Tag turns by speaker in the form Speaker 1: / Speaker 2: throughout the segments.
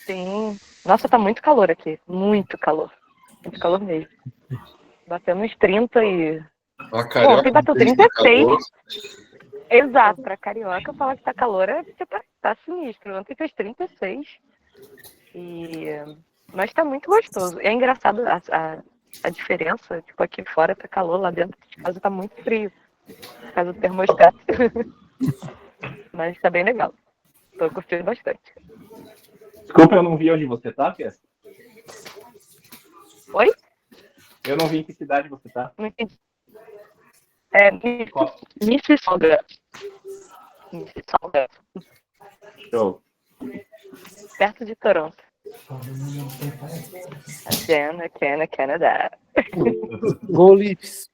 Speaker 1: Sim. Nossa, tá muito calor aqui. Muito calor. Muito calor mesmo. Bateu uns 30 e...
Speaker 2: Carioca,
Speaker 1: ontem bateu 36. Exato, pra carioca falar que tá calor é porque tá sinistro. Ontem fez 36. Mas tá muito gostoso. É engraçado a diferença. Tipo, aqui fora tá calor, lá dentro de casa tá muito frio. Por causa do termostato. Mas tá bem legal. Tô curtindo bastante.
Speaker 3: Desculpa, eu não vi onde você tá, Fia?
Speaker 1: Oi?
Speaker 3: Eu não vi em que cidade você tá.
Speaker 1: Não entendi. Mississauga. Mississauga.
Speaker 3: Show.
Speaker 1: Perto de Toronto. Canadá.
Speaker 4: Go Leafs.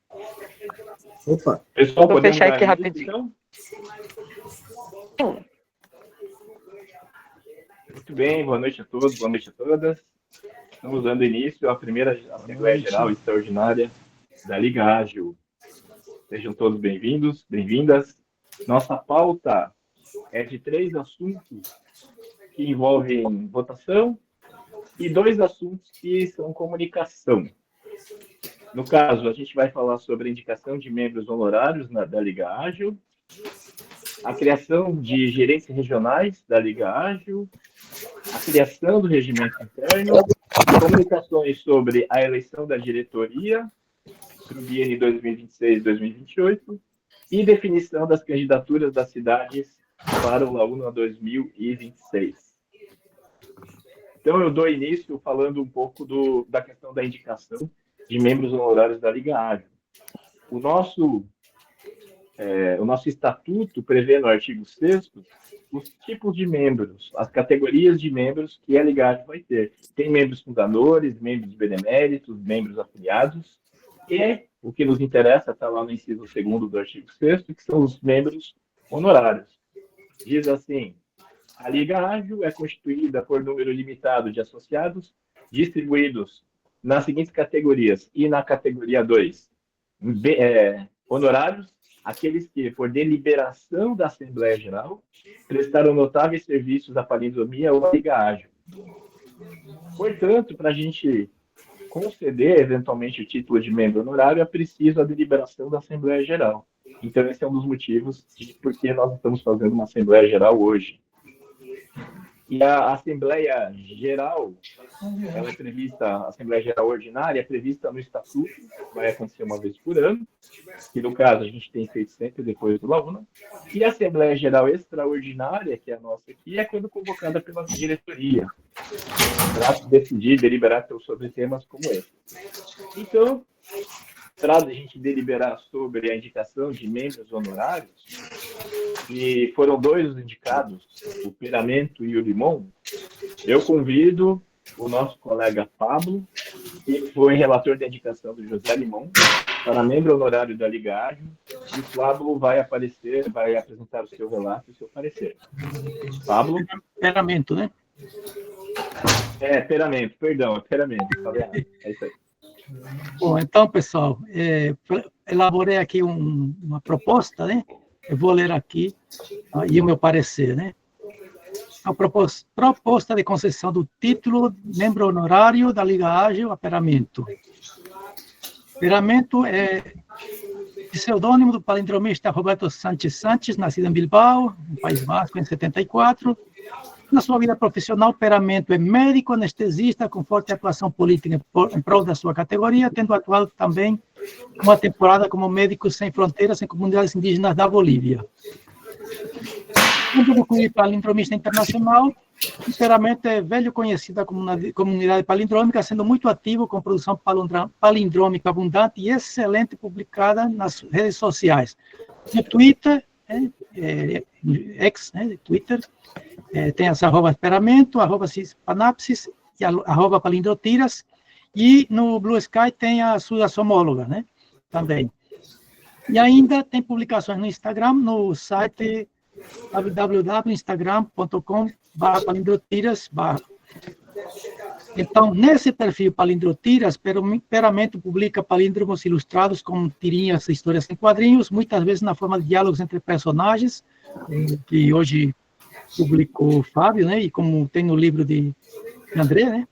Speaker 3: Opa. Pessoal,
Speaker 1: vou
Speaker 3: podemos
Speaker 1: fechar aqui
Speaker 3: dar
Speaker 1: rapidinho.
Speaker 3: Então? Muito bem, boa noite a todos, boa noite a todas. Estamos dando início à primeira Assembleia Geral Extraordinária da Liga Ágil. Sejam todos bem-vindos, bem-vindas. Nossa pauta é de 3 assuntos que envolvem votação e 2 assuntos que são comunicação. No caso, a gente vai falar sobre a indicação de membros honorários da Liga Ágil, a criação de gerências regionais da Liga Ágil, a criação do regimento interno, comunicações sobre a eleição da diretoria para o biênio 2026-2028 e definição das candidaturas das cidades para o Laúna 2026. Então, eu dou início falando um pouco da questão da indicação de membros honorários da Liga Ágil. O nosso estatuto prevê no artigo 6º os tipos de membros, as categorias de membros que a Liga Ágil vai ter. Tem membros fundadores, membros beneméritos, membros afiliados, e o que nos interessa está lá no inciso 2º do artigo 6º, que são os membros honorários. Diz assim: a Liga Ágil é constituída por número limitado de associados, distribuídos nas seguintes categorias, e na categoria 2, honorários, aqueles que, por deliberação da Assembleia Geral, prestaram notáveis serviços à palindromia ou à Liga Ágil. Portanto, para a gente conceder, eventualmente, o título de membro honorário, é preciso a deliberação da Assembleia Geral. Então, esse é um dos motivos de por que nós estamos fazendo uma Assembleia Geral hoje. E a Assembleia Geral, ela é prevista, a Assembleia Geral Ordinária é prevista no Estatuto, vai acontecer uma vez por ano, que no caso a gente tem feito sempre depois do Laúna, e a Assembleia Geral Extraordinária, que é a nossa aqui, é quando convocada pela diretoria, para decidir, deliberar sobre temas como esse. Então, para a gente deliberar sobre a indicação de membros honorários, e foram 2 indicados, o Peramento e o Limon, eu convido o nosso colega Pablo, que foi relator da indicação do José Limon, para membro honorário da Liga Ágil, e o Pablo vai apresentar o seu relato e o seu parecer. Pablo?
Speaker 4: Peramento, né?
Speaker 3: Peramento, perdão, Peramento, falei errado, é isso aí.
Speaker 4: Bom, então, pessoal, elaborei aqui uma proposta, né? Eu vou ler aqui e o meu parecer, né? A proposta de concessão do título de membro honorário da Liga Ágil a Peramento. Peramento é pseudônimo do palindromista Roberto Sanches, nascido em Bilbao, no País Basco, em 74. Na sua vida profissional, Peramento é médico anestesista com forte atuação política em prol da sua categoria, tendo atuado também uma temporada como Médicos Sem Fronteiras em comunidades indígenas da Bolívia. Dentro do clube palindromista internacional, o Peramento é velho conhecido da comunidade palindrômica, sendo muito ativo com produção palindrômica abundante e excelente publicada nas redes sociais. No Twitter, Twitter, tem as arrobas Peramento, arroba Panapsis e arroba Palindrotiras, e no Blue Sky tem a sua homóloga, né? Também. E ainda tem publicações no Instagram, no site www.instagram.com/palindrotiras. Então, nesse perfil Palindrotiras, Peramento publica palíndromos ilustrados com tirinhas e histórias em quadrinhos, muitas vezes na forma de diálogos entre personagens, que hoje publicou o Fábio, né? E como tem no livro de André, né?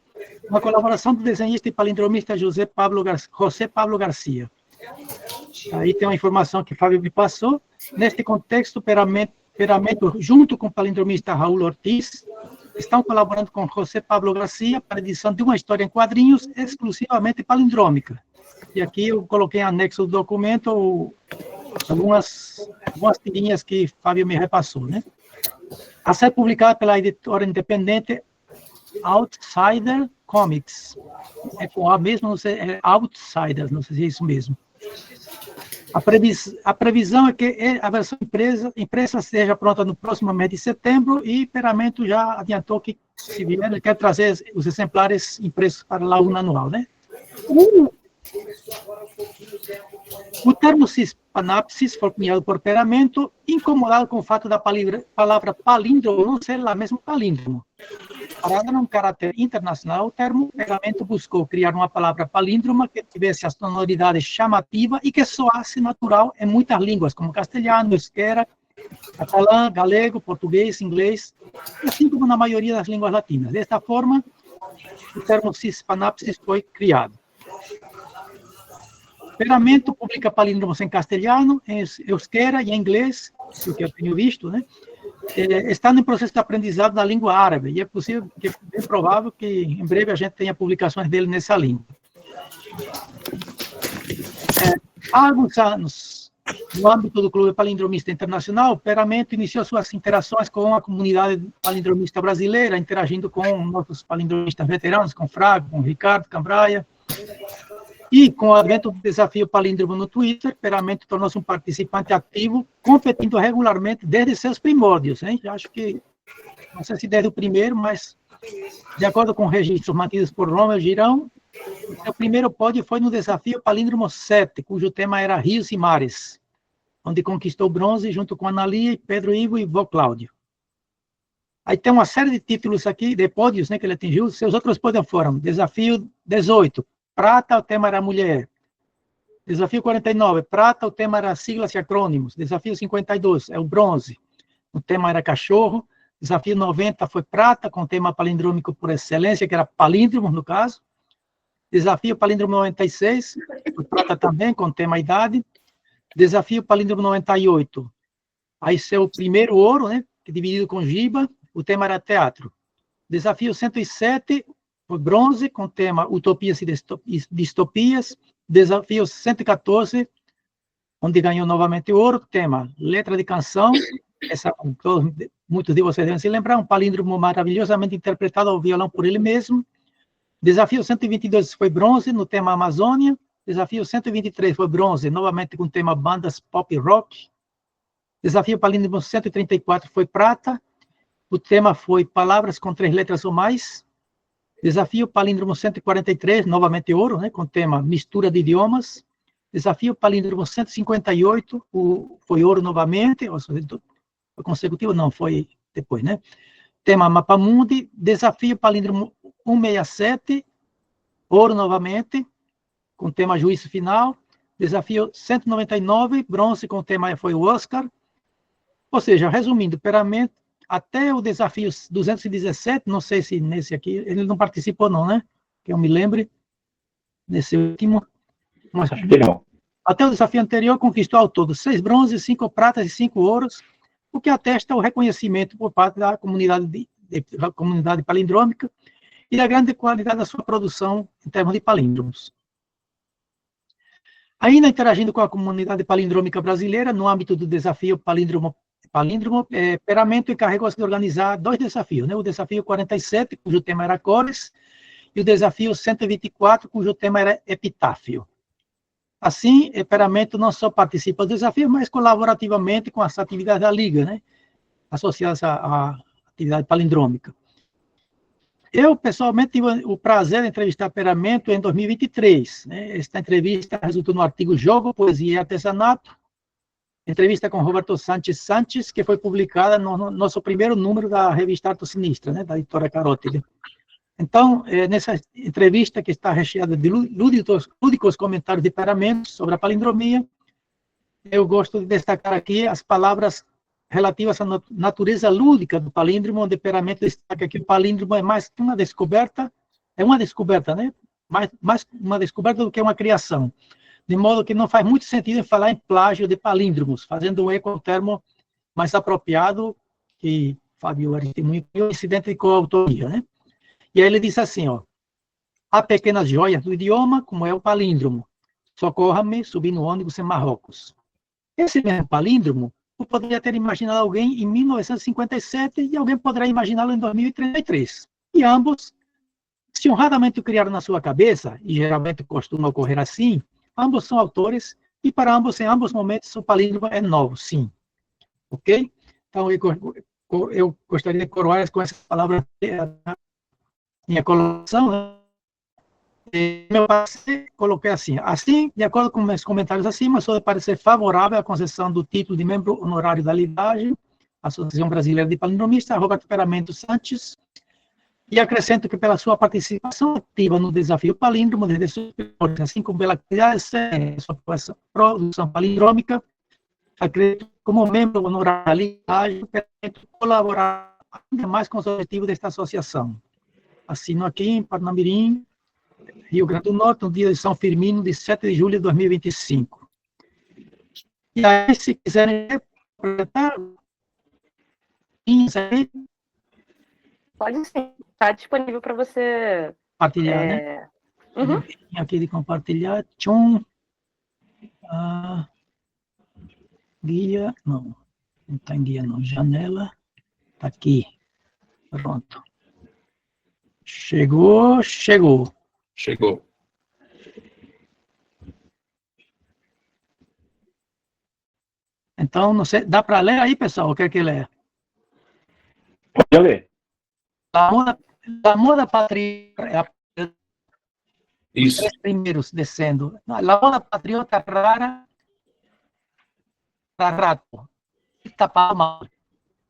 Speaker 4: Uma colaboração do desenhista e palindromista José Pablo Garcia. Aí tem uma informação que o Fábio me passou. Neste contexto, Peramento, junto com o palindromista Raul Ortiz, estão colaborando com José Pablo Garcia para a edição de uma história em quadrinhos exclusivamente palindrômica. E aqui eu coloquei em anexo do documento algumas tirinhas que Fábio me repassou, né? A ser publicada pela editora independente Outsider Comics. É com A mesmo, não sei, é Outsiders, não sei se é isso mesmo. A previsão é que a versão impressa seja pronta no próximo mês de setembro e Peramento já adiantou que, se vier, ele quer trazer os exemplares impressos para a Launa anual, né? O termo cispanapsis foi cunhado por Peramento, incomodado com o fato da palavra palíndromo não ser lá mesmo palíndromo. Para dar um caráter internacional, o termo Peramento buscou criar uma palavra palíndroma que tivesse a sonoridade chamativa e que soasse natural em muitas línguas, como castelhano, euskera, catalã, galego, português, inglês, assim como na maioria das línguas latinas. Desta forma, o termo cispanapsis foi criado. Peramento publica palíndromos em castelhano, em euskera e em inglês, o que eu tenho visto, né? Está no processo de aprendizado da língua árabe, e é possível, é bem provável que em breve a gente tenha publicações dele nessa língua. Há alguns anos, no âmbito do Clube Palindromista Internacional, Peramento iniciou suas interações com a comunidade palindromista brasileira, interagindo com nossos palindromistas veteranos, com Fraga, com Ricardo Cambraia. E, com o advento do desafio palíndromo no Twitter, Peramento tornou-se um participante ativo, competindo regularmente desde seus primórdios. Hein? Acho que, não sei se desde o primeiro, mas, de acordo com registros mantidos por Romeu Girão, o primeiro pódio foi no desafio Palíndromo 7, cujo tema era Rios e Mares, onde conquistou bronze junto com Analia, Pedro Ivo e Vô Cláudio. Aí tem uma série de títulos aqui, de pódios, né, que ele atingiu. Seus outros pódios foram Desafio 18, prata, o tema era mulher. Desafio 49, prata, o tema era siglas e acrônimos. Desafio 52, é o bronze, o tema era cachorro. Desafio 90 foi prata, com o tema palindrômico por excelência, que era palíndromo, no caso. Desafio palíndromo 96, foi prata também, com o tema idade. Desafio palíndromo 98, aí seu primeiro ouro, né, dividido com giba, o tema era teatro. Desafio 107, foi bronze, com o tema Utopias e Distopias. Desafio 114, onde ganhou novamente ouro, tema Letra de Canção. Muitos de vocês devem se lembrar, um palíndromo maravilhosamente interpretado ao violão por ele mesmo. Desafio 122 foi bronze, no tema Amazônia. Desafio 123 foi bronze, novamente com o tema Bandas Pop Rock. Desafio palíndromo 134 foi prata. O tema foi Palavras com 3 letras ou mais. Desafio palíndromo 143, novamente ouro, né, com o tema Mistura de Idiomas. Desafio palíndromo 158, foi ouro novamente, ou seja, foi consecutivo? Não, foi depois, né? Tema Mapamundi. Desafio palíndromo 167, ouro novamente, com o tema Juízo Final. Desafio 199, bronze, com o tema foi o Oscar. Ou seja, resumindo, Peramento, até o desafio 217, não sei se nesse aqui, ele não participou não, né? Que eu me lembre, nesse último. Mas,
Speaker 3: acho que não.
Speaker 4: Até o desafio anterior, conquistou ao todo 6 bronzes, 5 pratas e 5 ouros, o que atesta o reconhecimento por parte da comunidade, da comunidade palindrômica e da grande qualidade da sua produção em termos de palíndromos. Ainda interagindo com a comunidade palindrômica brasileira, no âmbito do desafio Palíndromo, Peramento encarregou-se de organizar 2 desafios, né? O desafio 47, cujo tema era cores, e o desafio 124, cujo tema era epitáfio. Assim, Peramento não só participa do desafio, mas colaborativamente com as atividades da Liga, né? Associadas à atividade palindrômica. Eu, pessoalmente, tive o prazer de entrevistar Peramento em 2023. Né? Esta entrevista resultou no artigo Jogo, Poesia e Artesanato, entrevista com Roberto Sanches, que foi publicada no nosso primeiro número da revista Arto Sinistra, né, da editora Carótide. Então, nessa entrevista, que está recheada de lúdicos comentários de Peramento sobre a palindromia, eu gosto de destacar aqui as palavras relativas à natureza lúdica do palíndromo, onde Peramento destaca que o palíndromo é mais que uma descoberta, né? Mais uma descoberta do que uma criação. De modo que não faz muito sentido falar em plágio de palíndromos, fazendo um eco ao termo mais apropriado, que Fábio Aristimuño criou, um incidente de coautoria, né? E aí ele diz assim, ó, há pequenas joias do idioma, como é o palíndromo. Socorra-me, subi no ônibus em Marrocos. Esse mesmo palíndromo, eu poderia ter imaginado alguém em 1957 e alguém poderá imaginá-lo em 2033. E ambos, se honradamente o criaram na sua cabeça, e geralmente costuma ocorrer assim, ambos são autores, e para ambos, em ambos momentos, o palíndromo é novo, sim. Ok? Então, eu gostaria de coroar com essa palavra na minha colocação, né? Meu parecer, coloquei assim, de acordo com meus comentários acima, sou de parecer favorável à concessão do título de membro honorário da LIDAGE, Associação Brasileira de Palindromistas, Roberto Peramento Sanches, e acrescento que pela sua participação ativa no desafio palíndromo, desde sua assim como pela atividade sua produção palindrômica, acredito como membro honorário da LIDAGE, Peramento colaborar ainda mais com os objetivos desta associação. Assino aqui em Parnamirim, Rio Grande do Norte, no dia de São Firmino, de 7 de julho de 2025. E aí, se quiserem apresentar,
Speaker 1: Pode sim, está disponível para você
Speaker 4: compartilhar, né?
Speaker 1: Uhum.
Speaker 4: Aqui de compartilhar, tchum, guia, não está em guia não, janela, está aqui, pronto. Chegou. Então, não sei, dá para ler aí, pessoal? O que é que lê?
Speaker 3: Pode ler.
Speaker 4: L'amor da patriota, os três primeiros descendo. L'amor da patriota rara, para rato. Tapar mal.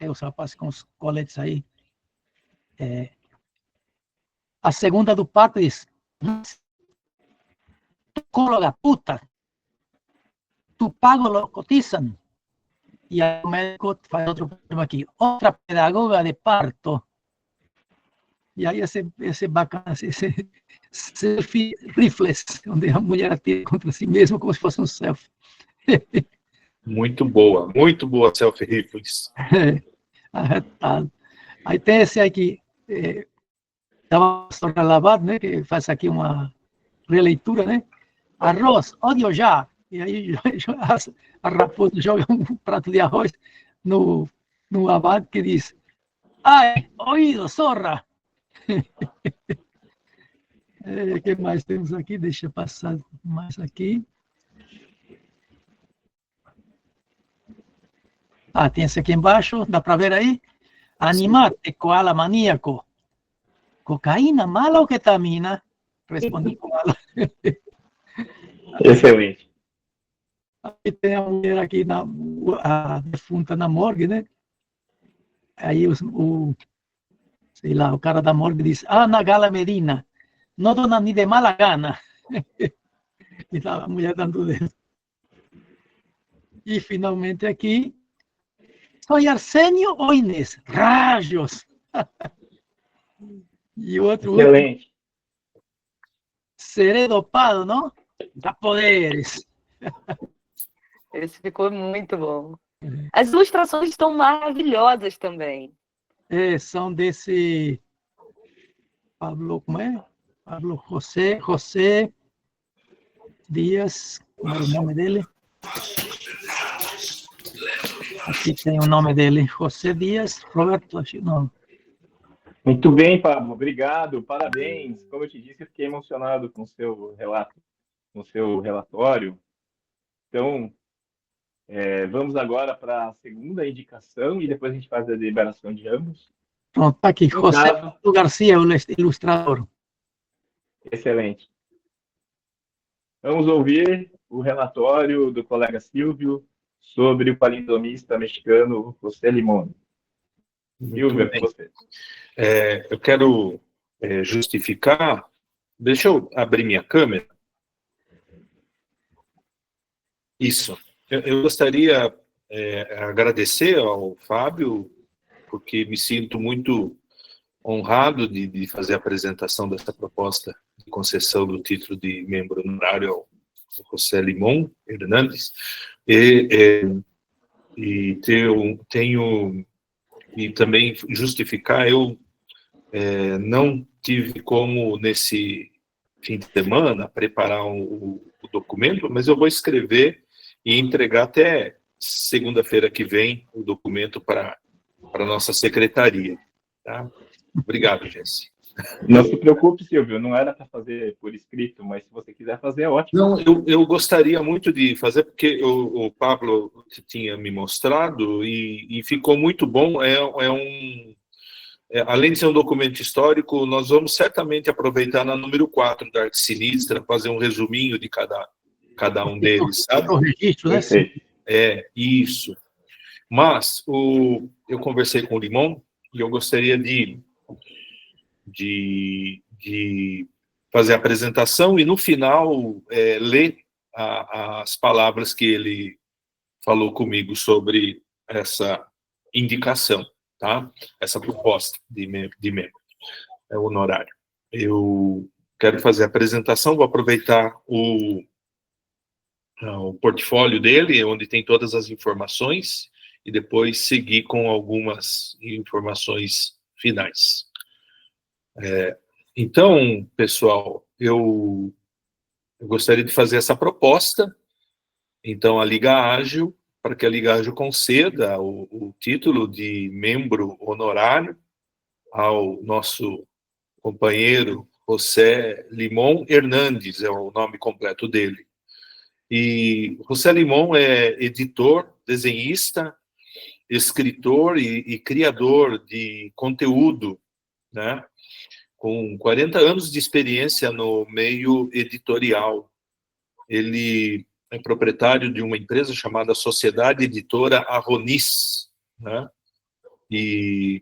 Speaker 4: Os rapazes com os coletes aí. A segunda do pato diz: psicóloga puta, tu pago lo cotizan. E aí o médico faz outro problema aqui. Outra pedagoga de parto. E aí esse bacana, esse selfie rifles, onde a mulher atira contra si mesma como se fosse um selfie.
Speaker 2: Muito boa selfie rifles.
Speaker 4: Arretado. Aí tem esse aqui, da Sorra Lavado, né, que faz aqui uma releitura, né? Arroz, odio já. E aí a raposa joga um prato de arroz no abate que diz: ai, oído, zorra. O que mais temos aqui? Deixa eu passar mais aqui. Tem esse aqui embaixo, dá para ver aí? Animate, koala maníaco. Cocaína, mala ou ketamina? Responde o koala.
Speaker 3: Excelente.
Speaker 4: Aí tem a mulher aqui, a defunta na morgue, né? Aí sei lá, o cara da morgue diz: Ana Gala Medina, não dona ni de mala gana. E tá a mulher dando o dedo. E finalmente aqui, soy Arsenio ou Inês? Rajos! E o outro,
Speaker 3: Excelente.
Speaker 4: seré dopado, não? Dá poderes.
Speaker 1: Esse ficou muito bom. As ilustrações estão maravilhosas também.
Speaker 4: São desse Pablo, como é? Pablo José Dias, como é o nome dele? Aqui tem o nome dele, José Dias, Roberto, não.
Speaker 3: Muito bem, Pablo, obrigado, parabéns. Como eu te disse, eu fiquei emocionado com o seu relato, com o seu relatório. Então, vamos agora para a segunda indicação e depois a gente faz a deliberação de ambos.
Speaker 4: Pronto, está aqui, José Garcia, o ilustrador.
Speaker 3: Excelente. Vamos ouvir o relatório do colega Silvio sobre o palindromista mexicano José Limón. Silvio, com você.
Speaker 2: Eu quero justificar. Deixa eu abrir minha câmera. Isso. Eu gostaria agradecer ao Fábio, porque me sinto muito honrado de fazer a apresentação dessa proposta de concessão do título de membro honorário ao José Limón Hernandes, e também justificar, eu não tive como, nesse fim de semana, preparar o documento, mas eu vou escrever e entregar até segunda-feira que vem o documento para a nossa secretaria. Tá? Obrigado, Jesse.
Speaker 3: Não se preocupe, Silvio, não era para fazer por escrito, mas se você quiser fazer, é ótimo.
Speaker 2: Não, eu gostaria muito de fazer, porque o Pablo tinha me mostrado e ficou muito bom. Além de ser um documento histórico, nós vamos certamente aproveitar na número 4 da Arte Sinistra, fazer um resuminho de cada um deles, sabe?
Speaker 4: O registro, né?
Speaker 2: Isso. Mas eu conversei com o Limón e eu gostaria de fazer a apresentação e, no final, ler as palavras que ele falou comigo sobre essa indicação, tá? Essa proposta de membro honorário. Eu quero fazer a apresentação, vou aproveitar o portfólio dele, onde tem todas as informações, e depois seguir com algumas informações finais. Então, pessoal, eu gostaria de fazer essa proposta. Então, a Liga Ágil, para que a Liga Ágil conceda o título de membro honorário ao nosso companheiro José Limón Hernandes, é o nome completo dele. E José Limón é editor, desenhista, escritor e criador de conteúdo, né? Com 40 anos de experiência no meio editorial. Ele é proprietário de uma empresa chamada Sociedade Editora Arronis, né? E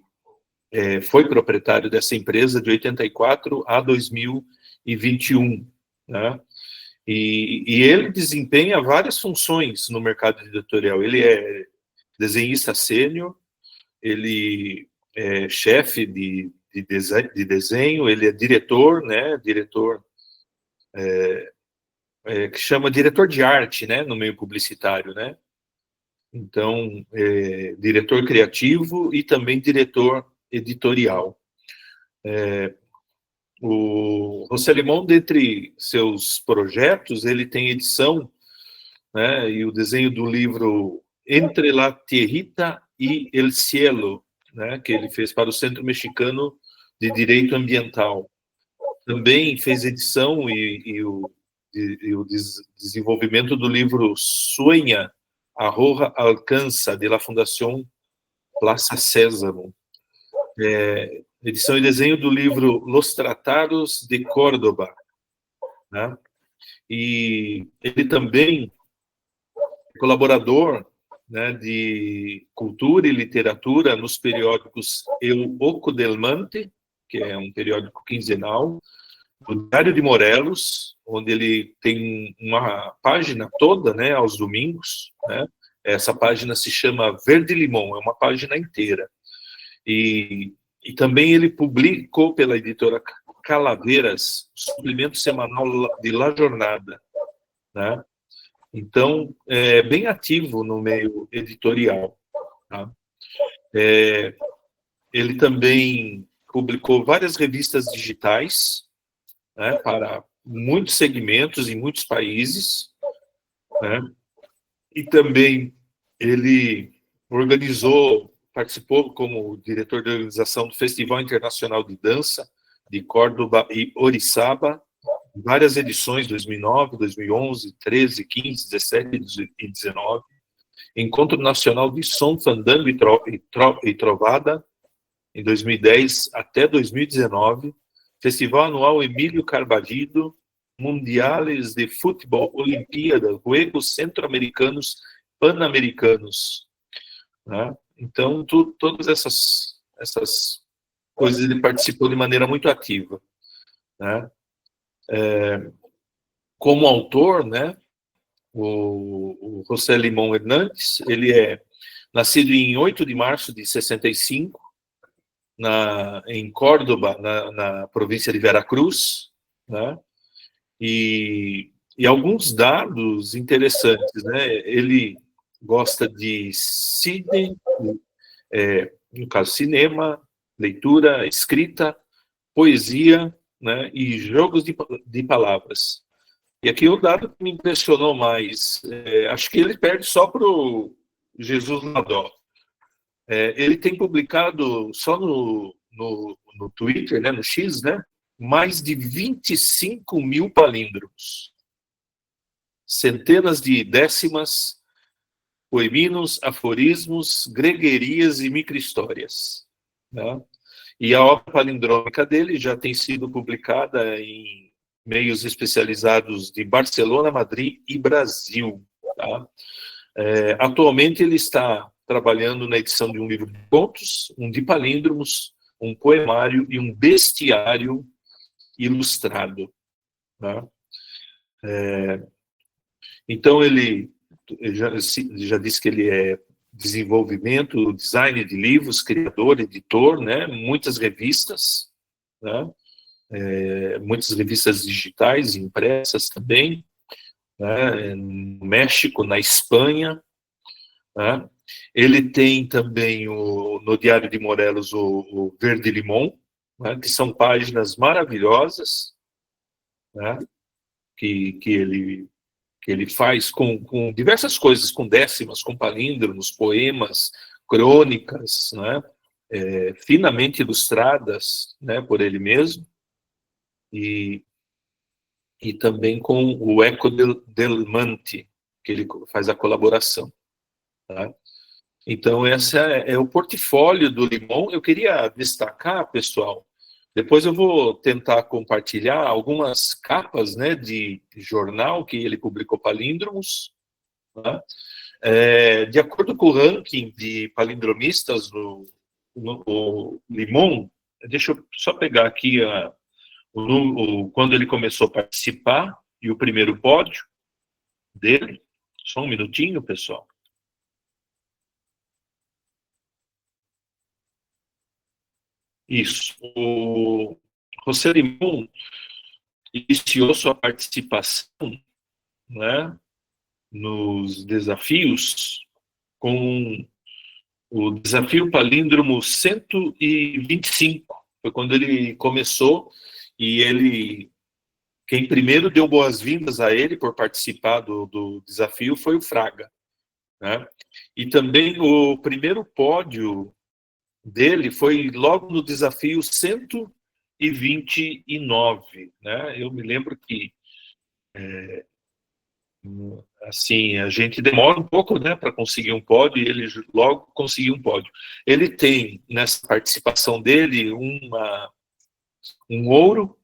Speaker 2: foi proprietário dessa empresa de 84 a 2021, né? E ele desempenha várias funções no mercado editorial. Ele é desenhista sênior, ele é chefe de desenho, ele é diretor, né? Diretor que chama diretor de arte, né? No meio publicitário, né? Então, diretor criativo e também diretor editorial. O José Limón, dentre seus projetos, ele tem edição, né, e o desenho do livro Entre la Tierrita y el Cielo, né, que ele fez para o Centro Mexicano de Direito Ambiental. Também fez edição e o desenvolvimento do livro Sueña, Arroja Alcanza, de la Fundación Plaza Sésamo. Edição e desenho do livro Los Tratados de Córdoba, né? E ele também é colaborador, né, de cultura e literatura nos periódicos El Oco del Mante, que é um periódico quinzenal, o Diário de Morelos, onde ele tem uma página toda, né, aos domingos, né? Essa página se chama Verde Limão, é uma página inteira. E também ele publicou pela editora Calaveiras o suplemento semanal de La Jornada, né? Então, é bem ativo no meio editorial, tá? Ele também publicou várias revistas digitais, né, para muitos segmentos em muitos países, né? E também ele participou como diretor de organização do Festival Internacional de Dança de Córdoba e Orizaba, várias edições, 2009, 2011, 13, 15, 17 e 19, Encontro Nacional de Som, Fandango e Trovada, em 2010 até 2019, Festival Anual Emílio Carballido, Mundiales de Futebol, Olimpíada, Juegos Centro-Americanos, Pan-Americanos, né? Então, todas essas coisas ele participou de maneira muito ativa, né? Como autor, né, o José Limón Hernández, ele é nascido em 8 de março de 65, em Córdoba, na província de Veracruz, né? E alguns dados interessantes, né? Ele gosta de cine, no caso cinema, leitura, escrita, poesia, né? E jogos de palavras. E aqui o dado que me impressionou mais, acho que ele perde só para o Jesus Nadó. Ele tem publicado só no Twitter, né, no X, né, mais de 25 mil palíndromos. Centenas de décimas, poeminos, aforismos, greguerias e micro-histórias, né? E a obra palindrômica dele já tem sido publicada em meios especializados de Barcelona, Madrid e Brasil. Tá? Atualmente ele está trabalhando na edição de um livro de contos, um de palíndromos, um poemário e um bestiário ilustrado. Tá? Então ele já disse que ele é desenvolvimento, design de livros, criador, editor, né? Muitas revistas, né? Muitas revistas digitais, impressas também, né? No México, na Espanha, né? Ele tem também no Diário de Morelos o Verde Limão, né? Que são páginas maravilhosas, né? que ele faz com diversas coisas, com décimas, com palíndromos, poemas, crônicas, né? Finamente ilustradas, né, por ele mesmo, e também com o Eco del Mante, que ele faz a colaboração. Tá? Então, esse é o portfólio do Limón. Eu queria destacar, pessoal, depois eu vou tentar compartilhar algumas capas, né, de jornal que ele publicou palíndromos. Tá? De acordo com o ranking de palindromistas no Limón, deixa eu só pegar aqui quando ele começou a participar e o primeiro pódio dele. Só um minutinho, pessoal. Isso. O José Limón iniciou sua participação, né, nos desafios com o desafio palíndromo 125. Foi quando ele começou, e quem primeiro deu boas-vindas a ele por participar do desafio foi o Fraga, né? E também o primeiro pódio dele foi logo no desafio 129, né? Eu me lembro que assim, a gente demora um pouco, né, para conseguir um pódio, e ele logo conseguiu um pódio. Ele tem, nessa participação dele, um ouro,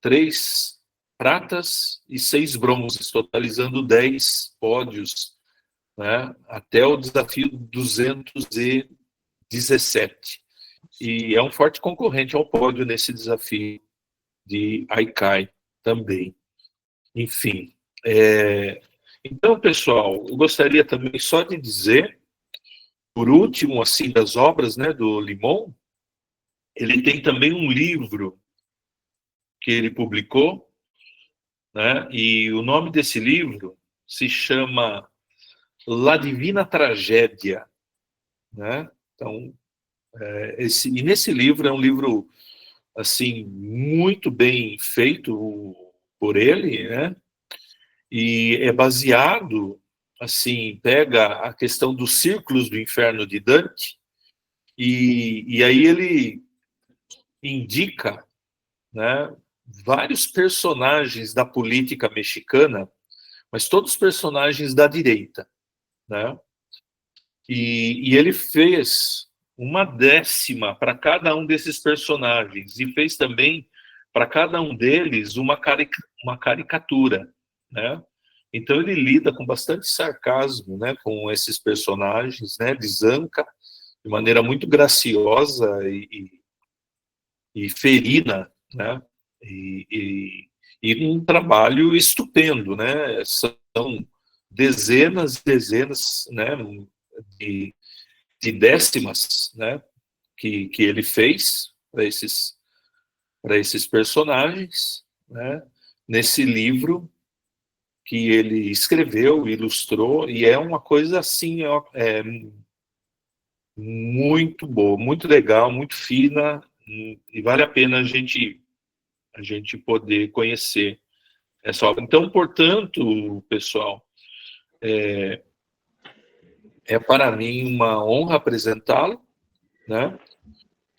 Speaker 2: 3 pratas e 6 bronzes, totalizando 10 pódios, né, até o desafio 217. E é um forte concorrente ao pódio nesse desafio de Haikai também. Enfim, então, pessoal, eu gostaria também só de dizer, por último, assim, das obras, né, do Limón, ele tem também um livro que ele publicou, né, e o nome desse livro se chama La Divina Tragédia, né? Então, e nesse livro, é um livro, assim, muito bem feito por ele, né? E é baseado, assim, pega a questão dos círculos do inferno de Dante, e aí ele indica, né, vários personagens da política mexicana, mas todos personagens da direita, né? E ele fez uma décima para cada um desses personagens, e fez também para cada um deles uma caricatura, né? Então ele lida com bastante sarcasmo, né, com esses personagens, né, desanca de maneira muito graciosa e ferina, né, e um trabalho estupendo, né? São dezenas e dezenas, né, de décimas, né, que ele fez para esses personagens, né, nesse livro que ele escreveu, ilustrou, e é uma coisa assim, é muito boa, muito legal, muito fina, e vale a pena a gente poder conhecer essa obra. Então, portanto, pessoal, é para mim uma honra apresentá-lo, né?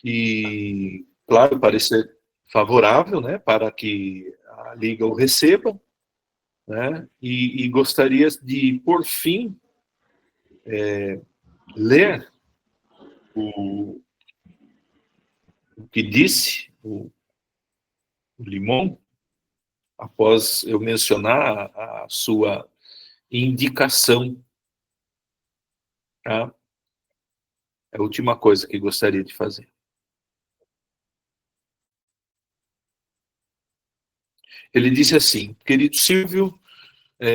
Speaker 2: E, claro, parecer favorável, né, para que a Liga o receba, né? E gostaria de, por fim, ler o, o que disse o Limon, após eu mencionar a sua indicação, tá? É a última coisa que gostaria de fazer. Ele disse assim: querido Silvio,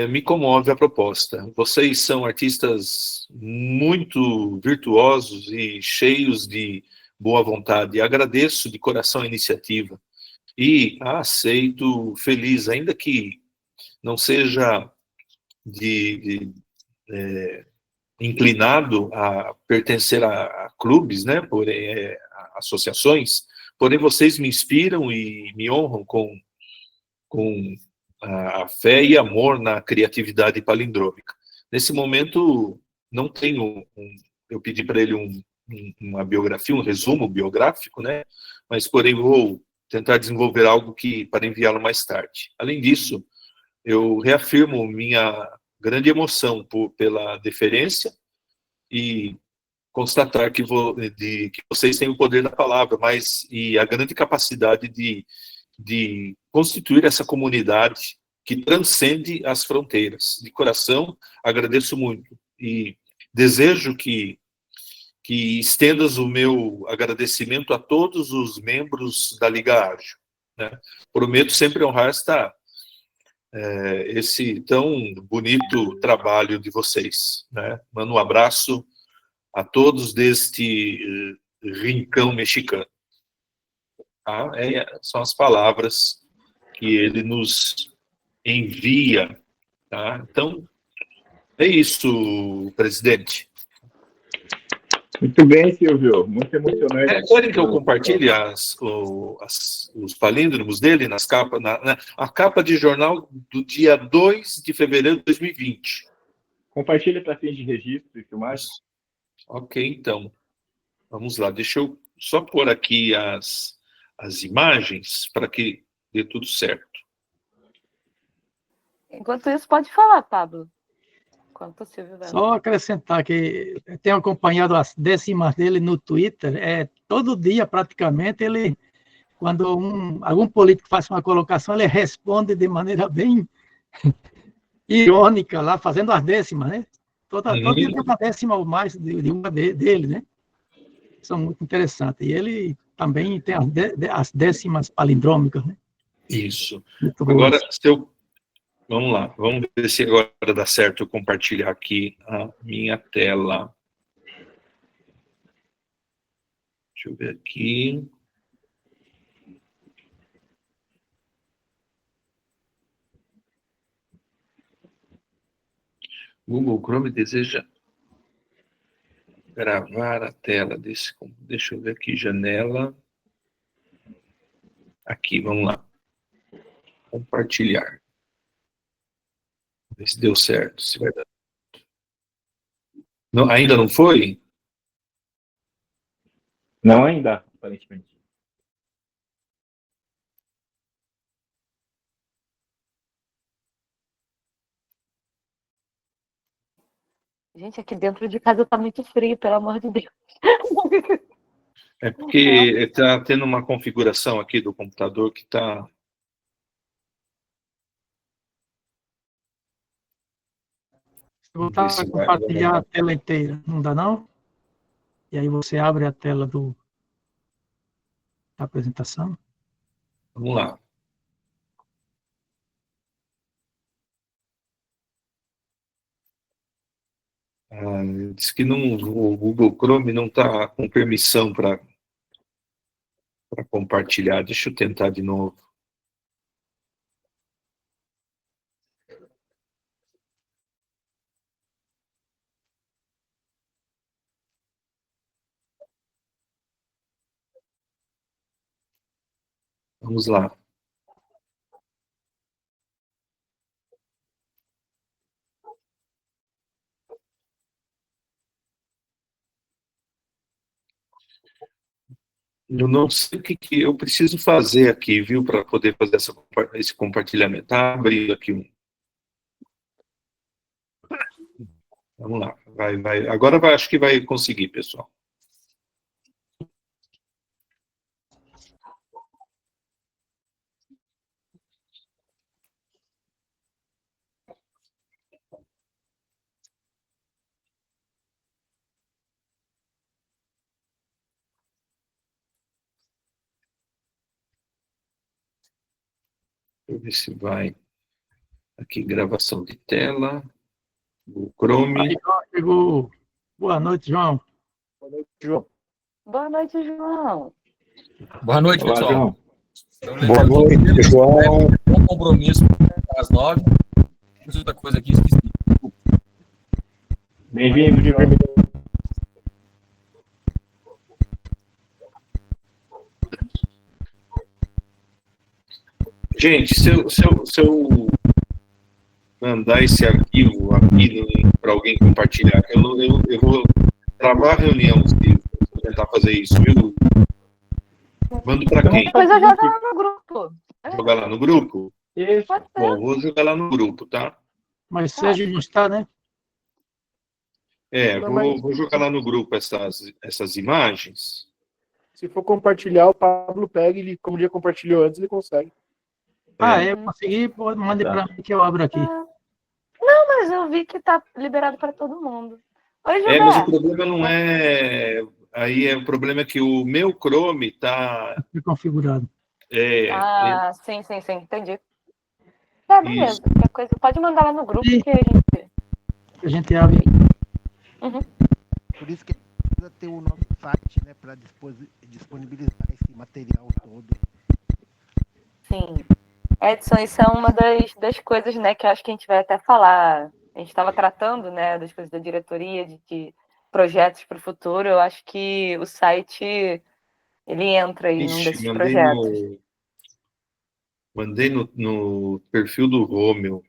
Speaker 2: me comove a proposta. Vocês são artistas muito virtuosos e cheios de boa vontade. Agradeço de coração a iniciativa e aceito feliz, ainda que não seja inclinado a pertencer a clubes, né, porém, a associações, porém vocês me inspiram e me honram com a fé e amor na criatividade palindrômica. Nesse momento, não tenho, eu pedi para ele uma biografia, um resumo biográfico, né, mas porém vou tentar desenvolver algo para enviá-lo mais tarde. Além disso, eu reafirmo minha grande emoção pela deferência e constatar que vocês têm o poder da palavra, e a grande capacidade de constituir essa comunidade que transcende as fronteiras. De coração, agradeço muito e desejo que estendas o meu agradecimento a todos os membros da Liga Ágil, né? Prometo sempre honrar esse tão bonito trabalho de vocês, né? Mando um abraço a todos deste rincão mexicano. Tá? São as palavras que ele nos envia. Tá? Então, é isso, presidente.
Speaker 3: Muito bem, Silvio. Muito emocionante.
Speaker 2: Querem que eu compartilhe os palíndromos dele nas capas, a capa de jornal do dia 2 de fevereiro de 2020.
Speaker 3: Compartilhe para fins de registro e filmagem.
Speaker 2: Ok, então. Vamos lá. Deixa eu só pôr aqui as imagens para que dê tudo certo.
Speaker 1: Enquanto isso, pode falar, Pablo. Enquanto o Silvio vai.
Speaker 4: Só acrescentar que eu tenho acompanhado as décimas dele no Twitter, todo dia praticamente ele, quando algum político faz uma colocação, ele responde de maneira bem irônica lá, fazendo as décimas, né? Todo dia tem uma décima ou mais de uma dele, né? São muito interessantes. E ele também tem as décimas palindrômicas, né?
Speaker 2: Isso.
Speaker 4: Muito
Speaker 2: agora,
Speaker 4: boas.
Speaker 2: Vamos lá. Vamos ver se agora dá certo eu compartilhar aqui a minha tela. Deixa eu ver aqui. Google Chrome deseja gravar a tela desse. Deixa eu ver aqui, janela. Aqui, vamos lá. Compartilhar. Ver se deu certo, se vai dar. Não, ainda não foi?
Speaker 3: Não ainda, aparentemente.
Speaker 1: Gente, aqui dentro de casa tá muito frio, pelo amor de Deus.
Speaker 2: É porque está tendo uma configuração aqui do computador que está...
Speaker 4: Se voltar a compartilhar a tela inteira, não dá não? E aí você abre a tela da apresentação.
Speaker 2: Vamos lá. Vou Diz que o Google Chrome não está com permissão para compartilhar. Deixa eu tentar de novo. Vamos lá. Eu não sei o que eu preciso fazer aqui, viu, para poder fazer esse compartilhamento. Tá abrindo aqui um. Vamos lá. Vai. Agora acho que vai conseguir, pessoal. Deixa eu ver se vai. Aqui, gravação de tela. O Chrome.
Speaker 4: Aí, João, chegou. Boa noite, João.
Speaker 3: Boa noite, João.
Speaker 1: Boa noite, João.
Speaker 5: Boa noite,
Speaker 3: Olá,
Speaker 5: pessoal.
Speaker 3: João.
Speaker 6: Boa noite, João.
Speaker 5: Bom compromisso às 9. Fiz outra coisa aqui, esqueci.
Speaker 3: Bem-vindo, João.
Speaker 2: Gente, se eu mandar esse arquivo aqui para alguém compartilhar, eu vou travar a reunião se eu tentar fazer isso, viu? Mando para quem?
Speaker 1: Depois eu jogo lá no grupo.
Speaker 2: Jogar lá no grupo?
Speaker 3: Isso.
Speaker 1: Pode ser.
Speaker 2: Bom, vou jogar lá no grupo, tá?
Speaker 4: Mas Sérgio não está, né?
Speaker 2: Vou jogar lá no grupo essas imagens.
Speaker 6: Se for compartilhar, o Pablo pega e, como ele já compartilhou antes, ele consegue.
Speaker 4: Eu consegui, mande para mim que eu abro aqui.
Speaker 1: Não, mas eu vi que tá liberado para todo mundo. Oi,
Speaker 2: Mas o
Speaker 1: Gilberto.
Speaker 2: problema não é... o problema é que o meu Chrome tá...
Speaker 4: Foi configurado.
Speaker 1: Sim, entendi. Beleza.
Speaker 2: Isso.
Speaker 1: Qualquer coisa, pode mandar lá no grupo
Speaker 4: Sim.
Speaker 1: que a gente...
Speaker 4: A gente abre.
Speaker 7: Por isso que precisa ter o nosso site, né, para disponibilizar esse material todo.
Speaker 1: Sim. Edson, isso é uma das coisas, né, que eu acho que a gente vai até falar. A gente estava tratando, né, das coisas da diretoria, de projetos para o futuro. Eu acho que o site, ele entra aí num desses projetos.
Speaker 2: Mandei no perfil do Rômeu.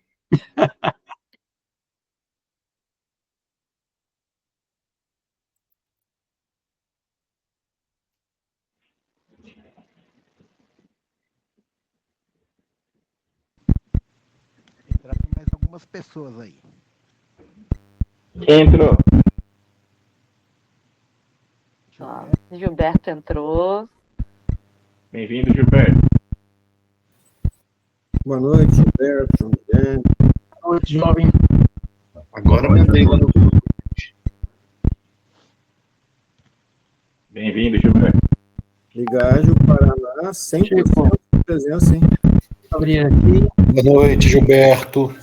Speaker 7: Entraram mais algumas pessoas aí.
Speaker 3: Entrou.
Speaker 1: Gilberto entrou.
Speaker 3: Bem-vindo, Gilberto.
Speaker 6: Boa noite, Gilberto.
Speaker 4: Boa noite, jovem.
Speaker 2: Agora mandei lá no grupo.
Speaker 3: Bem-vindo, Gilberto.
Speaker 6: Ligágio, Paraná, 100% de presença, hein?
Speaker 4: Vou abrir aqui.
Speaker 6: Boa noite, Gilberto.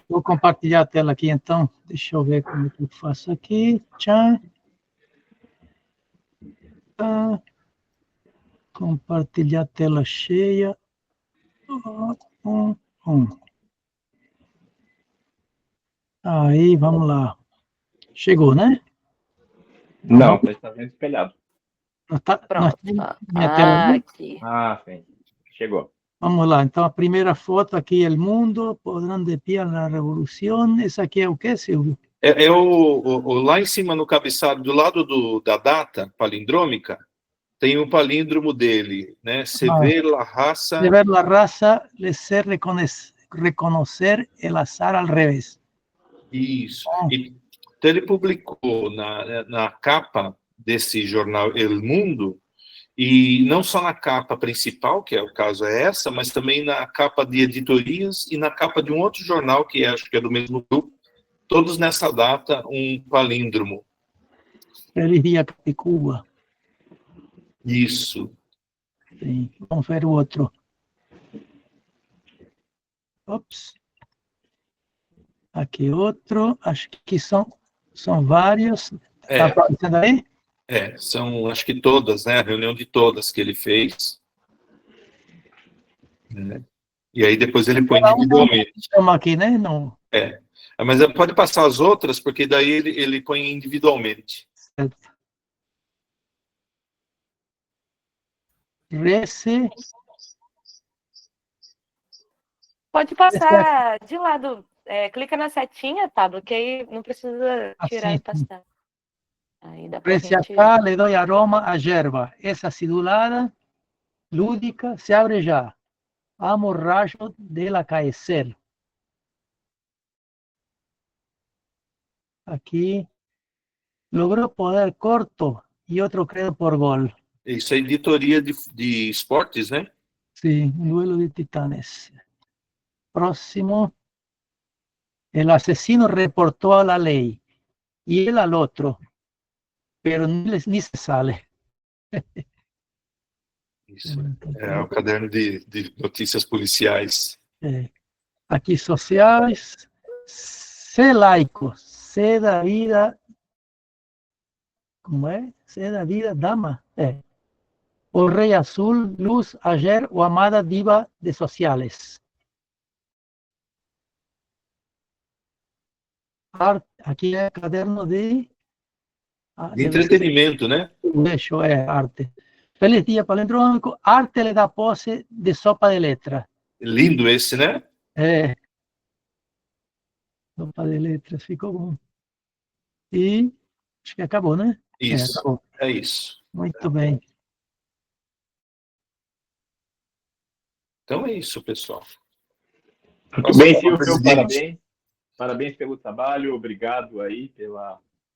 Speaker 4: Vou compartilhar a tela aqui, então. Deixa eu ver como é que eu faço aqui. Tchau. Compartilhar a tela cheia. Aí, vamos lá. Chegou, né?
Speaker 3: Não, está vendo espelhado.
Speaker 1: Pronto.
Speaker 4: Minha tela,
Speaker 1: Aqui.
Speaker 3: Sim. Chegou.
Speaker 4: Vamos lá. Então, a primeira foto aqui é o mundo, podrão de pie na revolução. Essa aqui é o quê, Silvio?
Speaker 2: Lá em cima no cabeçalho, do lado da data palindrômica, tem um palíndromo dele, né? Se vê la raça...
Speaker 4: De ver la raza, le ser reconocer el azar al revés.
Speaker 2: Isso. Então, ele publicou na capa desse jornal El Mundo, e não só na capa principal, que é o caso é essa, mas também na capa de editorias e na capa de um outro jornal, que acho que é do mesmo grupo, todos nessa data, um palíndromo.
Speaker 4: Feliz dia de Cuba.
Speaker 2: Isso.
Speaker 4: Sim. Vamos ver o outro. Ops. Aqui outro, acho que são vários.
Speaker 2: É.
Speaker 4: Tá aparecendo aí?
Speaker 2: São, acho que todas, né? A reunião de todas que ele fez. Né? E aí depois ele põe individualmente.
Speaker 4: Chama aqui, né? Não.
Speaker 2: Mas pode passar as outras, porque daí ele põe individualmente.
Speaker 4: Certo. Rece.
Speaker 1: Pode passar de lado. Clica na setinha, Pablo, que aí não precisa tirar
Speaker 4: Assim.
Speaker 1: e passar. Aí dá pra
Speaker 4: Rece
Speaker 1: gente...
Speaker 4: acá, le doy aroma a yerba. Es acidulada, lúdica, se abre ya. Amo rayo del acaecer. Aquí. Logró poder corto y otro creo por gol.
Speaker 2: Isso é editoria de esportes, né?
Speaker 4: Sí, un duelo de titanes. Próximo. El asesino reportó a la ley y él al otro, pero ni se sale.
Speaker 2: Isso. É o caderno de notícias policiais.
Speaker 4: Aquí sociales. Sé laico, sé da vida. ¿Cómo es? Sé da vida, dama. O rey azul, luz, ayer o amada diva de sociales. Aqui é caderno de
Speaker 2: entretenimento, né?
Speaker 4: Deixo, arte. Feliz dia palindrômico. Arte lhe dá posse de sopa de letra.
Speaker 2: Lindo esse, né?
Speaker 4: Sopa de letras, ficou bom. E acho que acabou, né?
Speaker 2: Isso,
Speaker 4: Acabou.
Speaker 2: é isso.
Speaker 4: Muito bem.
Speaker 2: Então é isso, pessoal.
Speaker 3: Muito bem, Silvio, parabéns. Parabéns pelo trabalho, obrigado aí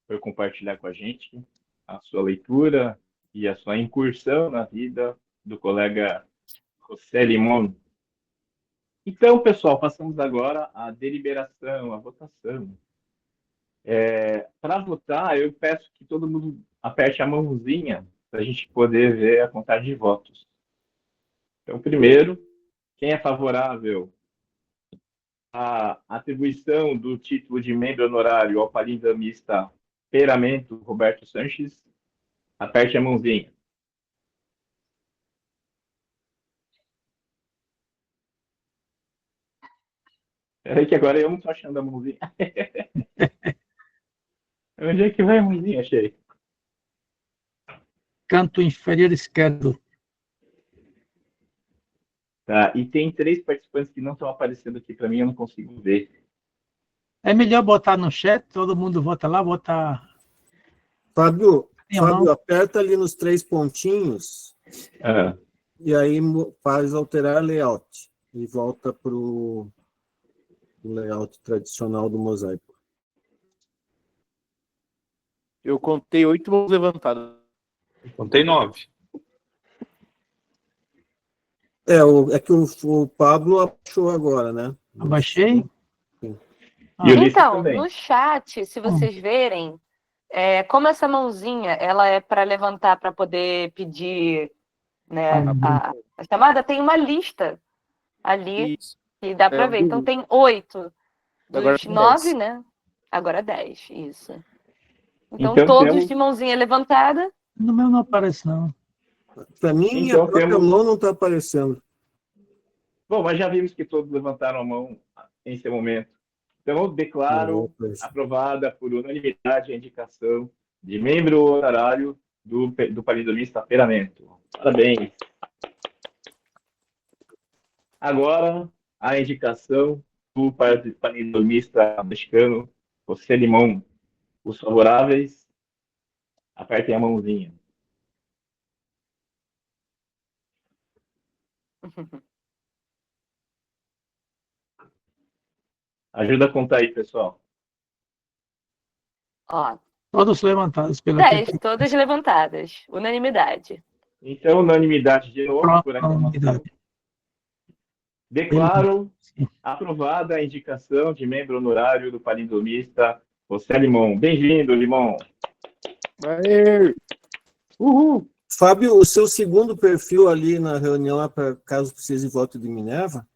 Speaker 3: por compartilhar com a gente a sua leitura e a sua incursão na vida do colega José Limón. Então, pessoal, passamos agora à deliberação, à votação. Para votar, eu peço que todo mundo aperte a mãozinha para a gente poder ver a contagem de votos. Então, primeiro, quem é favorável à atribuição do título de membro honorário ao palindramista Peramento Roberto Sanches, aperte a mãozinha. Peraí que agora eu não estou achando a mãozinha. Onde é que vai a mãozinha? Achei.
Speaker 4: Canto inferior esquerdo.
Speaker 3: Tá, e tem 3 participantes que não estão aparecendo aqui para mim, eu não consigo ver.
Speaker 4: É melhor botar no chat, todo mundo vota lá, vota...
Speaker 8: Fábio, aperta ali nos 3 pontinhos e aí faz alterar layout e volta para o layout tradicional do mosaico.
Speaker 6: Eu contei 8 mãos levantadas.
Speaker 2: Contei 9.
Speaker 8: É que o Pablo abaixou agora, né?
Speaker 4: Abaixei?
Speaker 1: Então, no chat, se vocês verem, como essa mãozinha ela é para levantar para poder pedir, né, a chamada, tem uma lista ali que dá para ver. Então tem 8 dos 9, né? Agora 10, isso. Então todos de mãozinha levantada.
Speaker 4: No meu não aparece, não.
Speaker 8: Para mim, a própria mão não está aparecendo.
Speaker 3: Bom, mas já vimos que todos levantaram a mão em seu momento. Então, eu declaro aprovada por unanimidade a indicação de membro honorário do palindromista Peramento. Parabéns. Agora, a indicação do palindromista mexicano José Limón. Os favoráveis, apertem a mãozinha. Ajuda a contar aí, pessoal.
Speaker 1: Ó,
Speaker 4: todos levantados.
Speaker 1: 10, todas levantadas. Unanimidade.
Speaker 3: Então, unanimidade de novo por aclamação. Declaro aprovada a indicação de membro honorário do palindromista José Limón. Bem-vindo, Limón.
Speaker 6: Aê!
Speaker 8: Uhul! Fábio, o seu segundo perfil ali na reunião é para caso precise de voto de Minerva?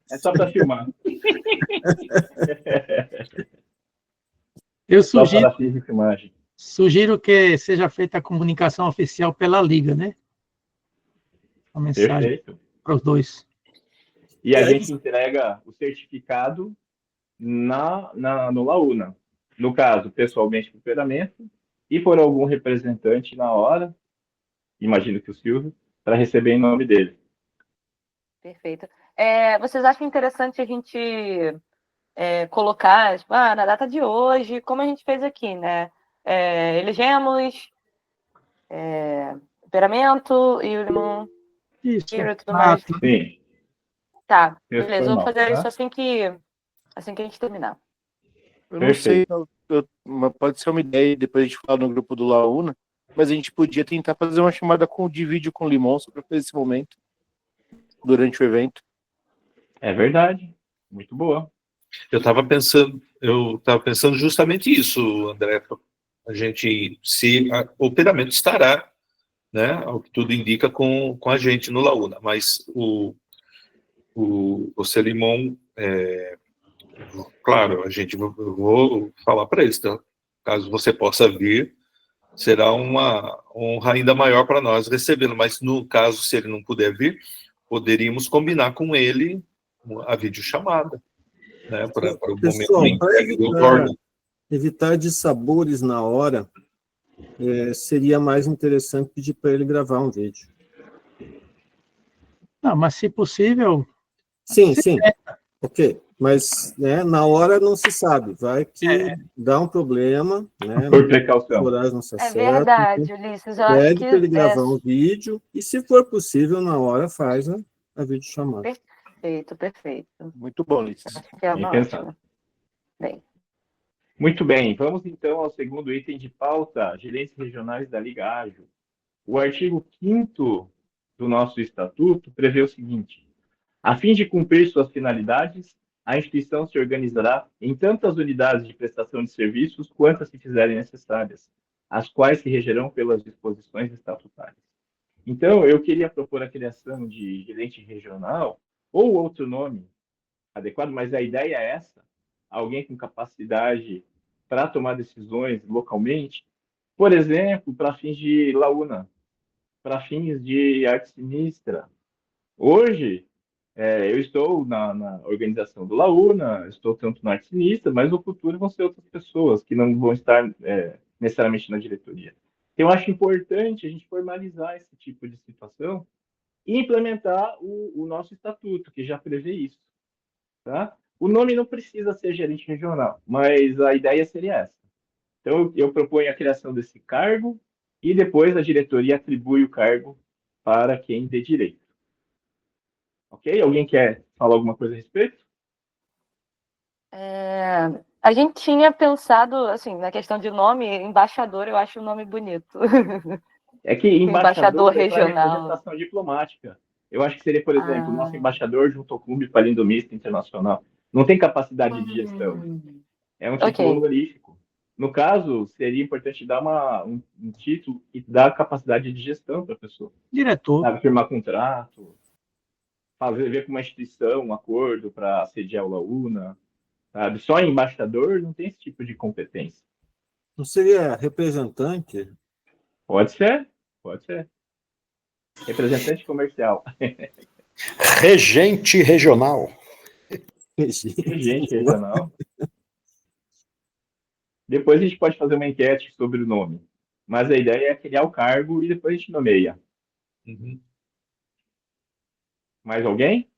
Speaker 3: É só para filmar.
Speaker 4: Eu
Speaker 3: Só
Speaker 4: sugiro,
Speaker 3: para fins de filmagem.
Speaker 4: sugiro que seja feita a comunicação oficial pela Liga, né? A mensagem
Speaker 3: Perfeito.
Speaker 4: para os dois.
Speaker 3: E a gente entrega o certificado no Laúna. No caso, pessoalmente para o operamento, e por algum representante na hora, imagino que o Silvio, para receber em nome dele.
Speaker 1: Perfeito. Vocês acham interessante a gente colocar, tipo, na data de hoje, como a gente fez aqui, né? Elegemos operamento e o limão
Speaker 4: Isso.
Speaker 1: e tudo mais.
Speaker 3: Sim.
Speaker 1: Tá,
Speaker 3: Isso
Speaker 1: beleza,
Speaker 3: foi
Speaker 1: vou
Speaker 3: mal,
Speaker 1: fazer
Speaker 3: tá?
Speaker 1: isso assim que a gente terminar.
Speaker 6: Eu não sei,
Speaker 3: Perfeito.
Speaker 6: pode ser uma ideia, depois a gente fala no grupo do Laúna, mas a gente podia tentar fazer uma chamada de vídeo com o Limão só para fazer esse momento, durante o evento.
Speaker 3: É verdade. Muito boa.
Speaker 2: Eu estava pensando justamente isso, André. A gente, se o operamento estará, né, ao que tudo indica, com a gente no Laúna, mas o Selimon, claro, eu vou falar para eles, tá? Caso você possa vir, será uma honra ainda maior para nós recebê-lo, mas no caso, se ele não puder vir, poderíamos combinar com ele a videochamada, né, para o momento
Speaker 8: Pessoal,
Speaker 2: da
Speaker 8: para
Speaker 2: entrega do Gordon.
Speaker 8: evitar dissabores na hora, seria mais interessante pedir para ele gravar um vídeo.
Speaker 4: Não, mas se possível,
Speaker 8: Sim, sim. Ok. Mas né, na hora não se sabe. Vai que dá um problema, né?
Speaker 3: Por precaução.
Speaker 8: O horário não se
Speaker 1: É
Speaker 8: acerta.
Speaker 1: verdade, Ulisses. Eu acho
Speaker 8: Pede
Speaker 1: que
Speaker 8: para ele gravar um vídeo e, se for possível, na hora faz a videochamada.
Speaker 1: Perfeito.
Speaker 6: Muito bom, Ulisses.
Speaker 1: Acho que é
Speaker 3: Bem
Speaker 1: uma
Speaker 3: pensado.
Speaker 1: ótima. Bem,
Speaker 3: Muito bem, vamos então ao segundo item de pauta, gerentes regionais da Liga Ágil. O artigo 5º do nosso estatuto prevê o seguinte: a fim de cumprir suas finalidades, a instituição se organizará em tantas unidades de prestação de serviços quantas se fizerem necessárias, as quais se regerão pelas disposições estatutárias. Então, eu queria propor a criação de gerente regional, ou outro nome adequado, mas a ideia é essa: alguém com capacidade para tomar decisões localmente, por exemplo, para fins de Laúna, para fins de arte sinistra. Hoje, eu estou na organização do Laúna, estou tanto na arte sinistra, mas no futuro vão ser outras pessoas que não vão estar necessariamente na diretoria. Então, eu acho importante a gente formalizar esse tipo de situação e implementar o nosso estatuto, que já prevê isso. Tá? O nome não precisa ser gerente regional, mas a ideia seria essa. Então, eu proponho a criação desse cargo e depois a diretoria atribui o cargo para quem dê direito. Ok? Alguém quer falar alguma coisa a respeito?
Speaker 1: a gente tinha pensado, assim, na questão de nome, embaixador, eu acho o nome bonito.
Speaker 3: É que
Speaker 1: Embaixador
Speaker 3: é para
Speaker 1: regional.
Speaker 3: representação diplomática. Eu acho que seria, por exemplo, o nosso embaixador junto ao Clube Palindomista Internacional. Não tem capacidade de gestão. É um título honorífico. No caso, seria importante dar um título que dá capacidade de gestão para a pessoa.
Speaker 4: diretor.
Speaker 3: Sabe, firmar contrato, ver com uma instituição um acordo para sediar o Laúna. Sabe? Só embaixador não tem esse tipo de competência.
Speaker 8: Não seria representante?
Speaker 3: Pode ser, pode ser. Representante comercial.
Speaker 9: Regente regional.
Speaker 3: Regente regional. Depois a gente pode fazer uma enquete sobre o nome. Mas a ideia é criar o cargo e depois a gente nomeia.
Speaker 2: Uhum.
Speaker 3: Mais alguém?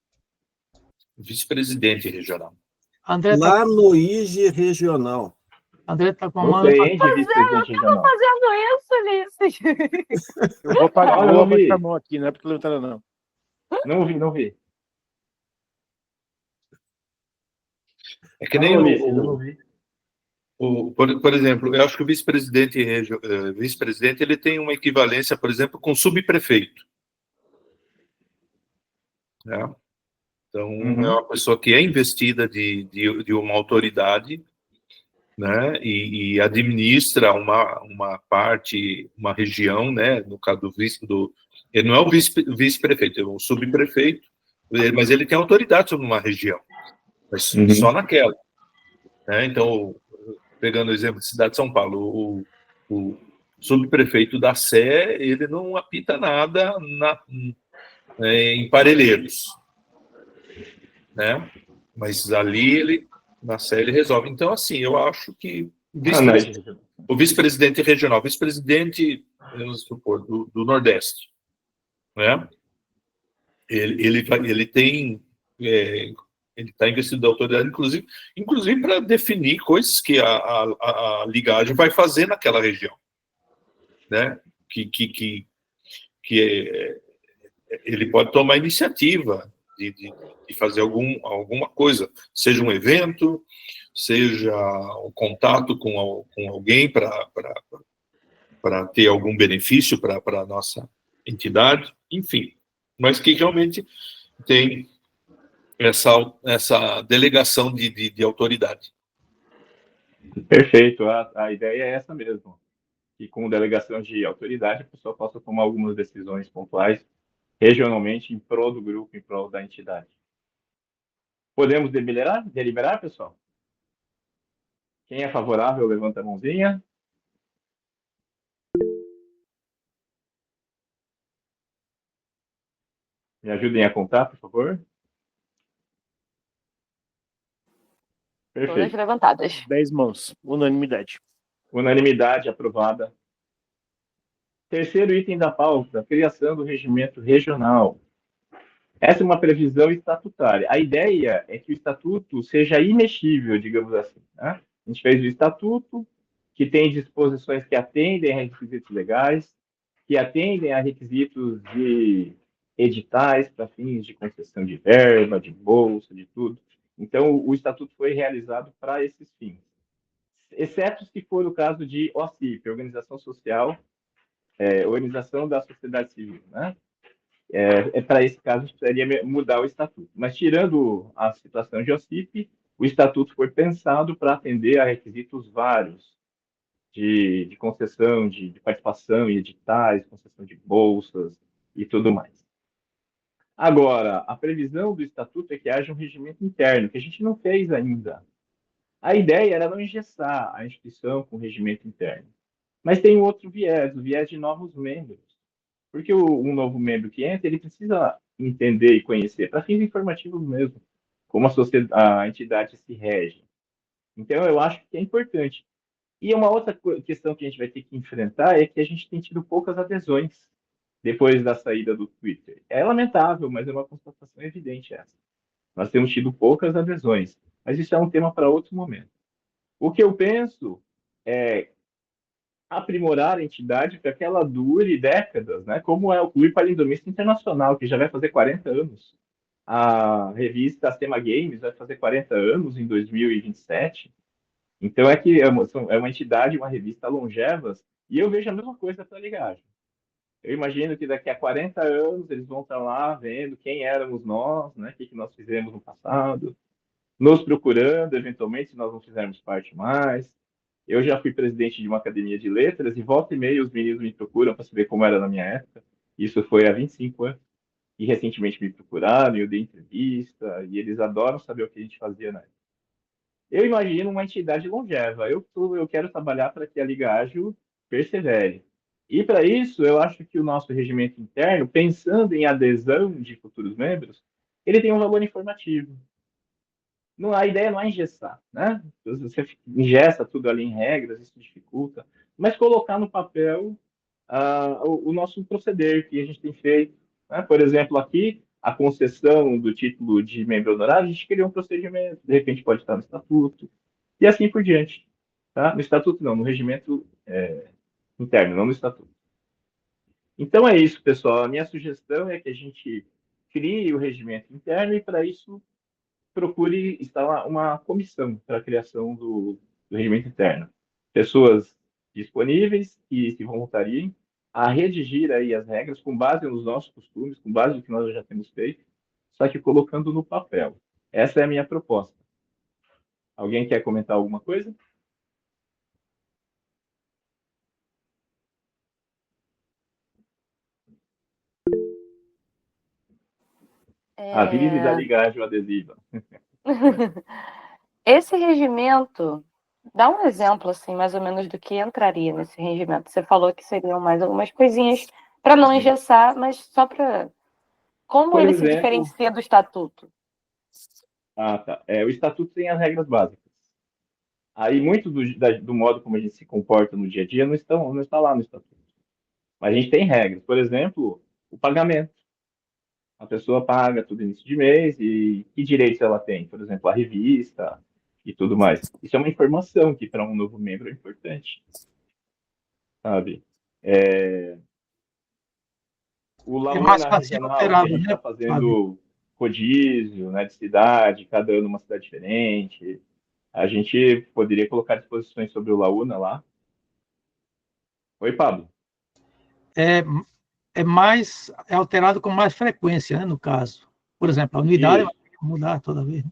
Speaker 2: Vice-presidente regional.
Speaker 4: André
Speaker 8: Lá no IG regional.
Speaker 4: André tá com a mão.
Speaker 3: Gostei, de vice-presidente regional.
Speaker 1: Fazendo isso, Ulisses.
Speaker 6: Eu vou apagar
Speaker 3: Não, não vi.
Speaker 6: a mão aqui, não é porque levantaram, não.
Speaker 3: Não vi.
Speaker 2: É que nem
Speaker 3: não vi.
Speaker 2: por exemplo, eu acho que o vice-presidente ele tem uma equivalência, por exemplo, com subprefeito. Né? Então, é uma pessoa que é investida de uma autoridade, né, e administra uma parte, uma região, né, no caso ele não é o vice-prefeito, é o subprefeito, mas ele tem autoridade sobre uma região. mas só naquela. Né? Então, pegando o exemplo de cidade de São Paulo, o subprefeito da Sé, ele não apita nada em Parelheiros, né? Mas ali na Sé ele resolve. Então, assim, eu acho que o vice-presidente regional, vice-presidente, vamos supor, do Nordeste, né? Ele tem ele está investido da autoridade, inclusive para definir coisas que a ligagem vai fazer naquela região, né? Que ele pode tomar iniciativa de fazer alguma coisa, seja um evento, seja um contato com alguém para ter algum benefício para a nossa entidade, enfim, mas que realmente tem essa delegação de autoridade.
Speaker 3: Perfeito, a ideia é essa mesmo, que com delegação de autoridade a pessoa possa tomar algumas decisões pontuais regionalmente em prol do grupo, em prol da entidade. Podemos deliberar, pessoal? Quem é favorável, levanta a mãozinha. Me ajudem a contar, por favor.
Speaker 1: Todas
Speaker 3: Perfeito.
Speaker 1: levantadas.
Speaker 6: 10 mãos. Unanimidade.
Speaker 3: Unanimidade aprovada. Terceiro item da pauta, criação do regimento regional. Essa é uma previsão estatutária. A ideia é que o estatuto seja imexível, digamos assim. Né? A gente fez o estatuto, que tem disposições que atendem a requisitos legais, que atendem a requisitos de editais para fins de concessão de verba, de bolsa, de tudo. Então, o estatuto foi realizado para esses fins. Exceto se for o caso de OCIP, Organização Social, Organização da Sociedade Civil, né? Para esse caso, a gente precisaria mudar o estatuto. Mas, tirando a situação de OCIP, o estatuto foi pensado para atender a requisitos vários de concessão, de participação em editais, concessão de bolsas e tudo mais. Agora, a previsão do estatuto é que haja um regimento interno, que a gente não fez ainda. A ideia era não engessar a instituição com regimento interno. Mas tem um outro viés, o viés de novos membros. Porque um novo membro que entra, ele precisa entender e conhecer, para fins informativos mesmo, como a entidade se rege. Então, eu acho que é importante. E uma outra questão que a gente vai ter que enfrentar é que a gente tem tido poucas adesões depois da saída do Twitter. É lamentável, mas é uma constatação evidente essa. Nós temos tido poucas adesões, mas isso é um tema para outro momento. O que eu penso é aprimorar a entidade para que ela dure décadas, né? Como é o Clube Palindromista Internacional, que já vai fazer 40 anos. A revista Astema Games vai fazer 40 anos em 2027. Então, é uma entidade, uma revista longevas, e eu vejo a mesma coisa para a Ligagem. Eu imagino que daqui a 40 anos eles vão estar lá vendo quem éramos nós, né? O que nós fizemos no passado, nos procurando, eventualmente, se nós não fizermos parte mais. Eu já fui presidente de uma academia de letras e volta e meia os meninos me procuram para saber como era na minha época. Isso foi há 25 anos. E recentemente me procuraram, e eu dei entrevista, e eles adoram saber o que a gente fazia na época. Eu imagino uma entidade longeva. Eu quero trabalhar para que a Liga Ágil persevere. E para isso, eu acho que o nosso regimento interno, pensando em adesão de futuros membros, ele tem um valor informativo. Não, a ideia não é engessar, né? Você engessa tudo ali em regras, isso dificulta. Mas colocar no papel o nosso proceder que a gente tem feito. Né? Por exemplo, aqui, a concessão do título de membro honorário, a gente criou um procedimento, de repente pode estar no estatuto, e assim por diante. Tá? No estatuto não, no regimento interno, não no estatuto. Então é isso, pessoal. A minha sugestão é que a gente crie o regimento interno e, para isso, procure instalar uma comissão para a criação do regimento interno. Pessoas disponíveis que se voluntariem a redigir aí as regras com base nos nossos costumes, com base no que nós já temos feito, só que colocando no papel. Essa é a minha proposta. Alguém quer comentar alguma coisa? A virilidade adesiva.
Speaker 1: Esse regimento, dá um exemplo, assim, mais ou menos do que entraria nesse regimento. Você falou que seriam mais algumas coisinhas para não engessar, mas só para... Como
Speaker 3: Por
Speaker 1: ele se
Speaker 3: exemplo,
Speaker 1: diferencia do estatuto?
Speaker 3: tá. O estatuto tem as regras básicas. Aí, muito do modo como a gente se comporta no dia a dia não está lá no estatuto. Mas a gente tem regras. Por exemplo, o pagamento. A pessoa paga todo início de mês e que direitos ela tem? Por exemplo, a revista e tudo mais. Isso é uma informação que para um novo membro é importante, sabe? O
Speaker 4: É mais
Speaker 3: Launa
Speaker 4: fácil
Speaker 3: regional, que a
Speaker 4: alterado,
Speaker 3: gente
Speaker 4: né,
Speaker 3: está
Speaker 4: Fábio?
Speaker 3: fazendo rodízio, né, de cidade, cada ano uma cidade diferente. A gente poderia colocar disposições sobre o Launa lá. Oi, Pablo.
Speaker 4: É, é alterado com mais frequência, né, no caso. Por exemplo, a unidade vai
Speaker 3: Isso.
Speaker 4: mudar toda vez, né?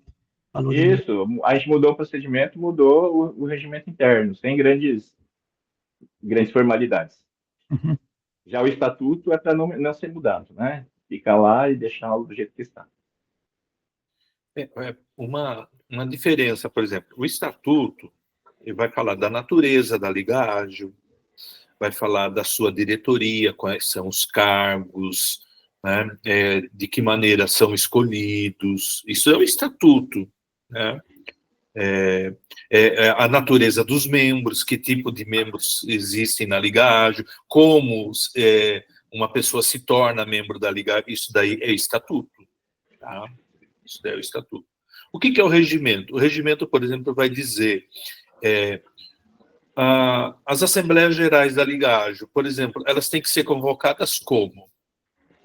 Speaker 4: Valor de unidade.
Speaker 3: Isso, a gente mudou o procedimento, mudou o regimento interno, sem grandes formalidades.
Speaker 4: Uhum.
Speaker 3: Já o estatuto é para não ser mudado, né? Fica lá e deixá-lo do jeito que está.
Speaker 2: Uma diferença, por exemplo, o estatuto ele vai falar da natureza da Liga Ágil, vai falar da sua diretoria, quais são os cargos, né, de que maneira são escolhidos. Isso é o estatuto, né? A natureza dos membros, que tipo de membros existem na Liga Ágil, como uma pessoa se torna membro da Liga Ágil, isso daí é estatuto. Tá? Isso daí é o estatuto. O que é o regimento? O regimento, por exemplo, vai dizer as Assembleias Gerais da Liga Ágil, por exemplo, elas têm que ser convocadas como?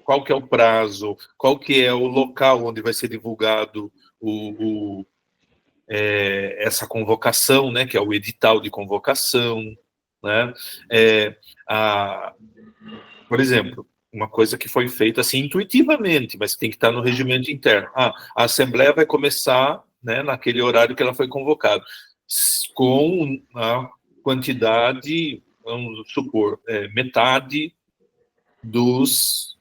Speaker 2: Qual que é o prazo? Qual que é o local onde vai ser divulgado essa convocação, né, que é o edital de convocação, né? Por exemplo, uma coisa que foi feita assim intuitivamente, mas tem que estar no regimento interno. A Assembleia vai começar, né, naquele horário que ela foi convocada, com a quantidade, vamos supor, metade dos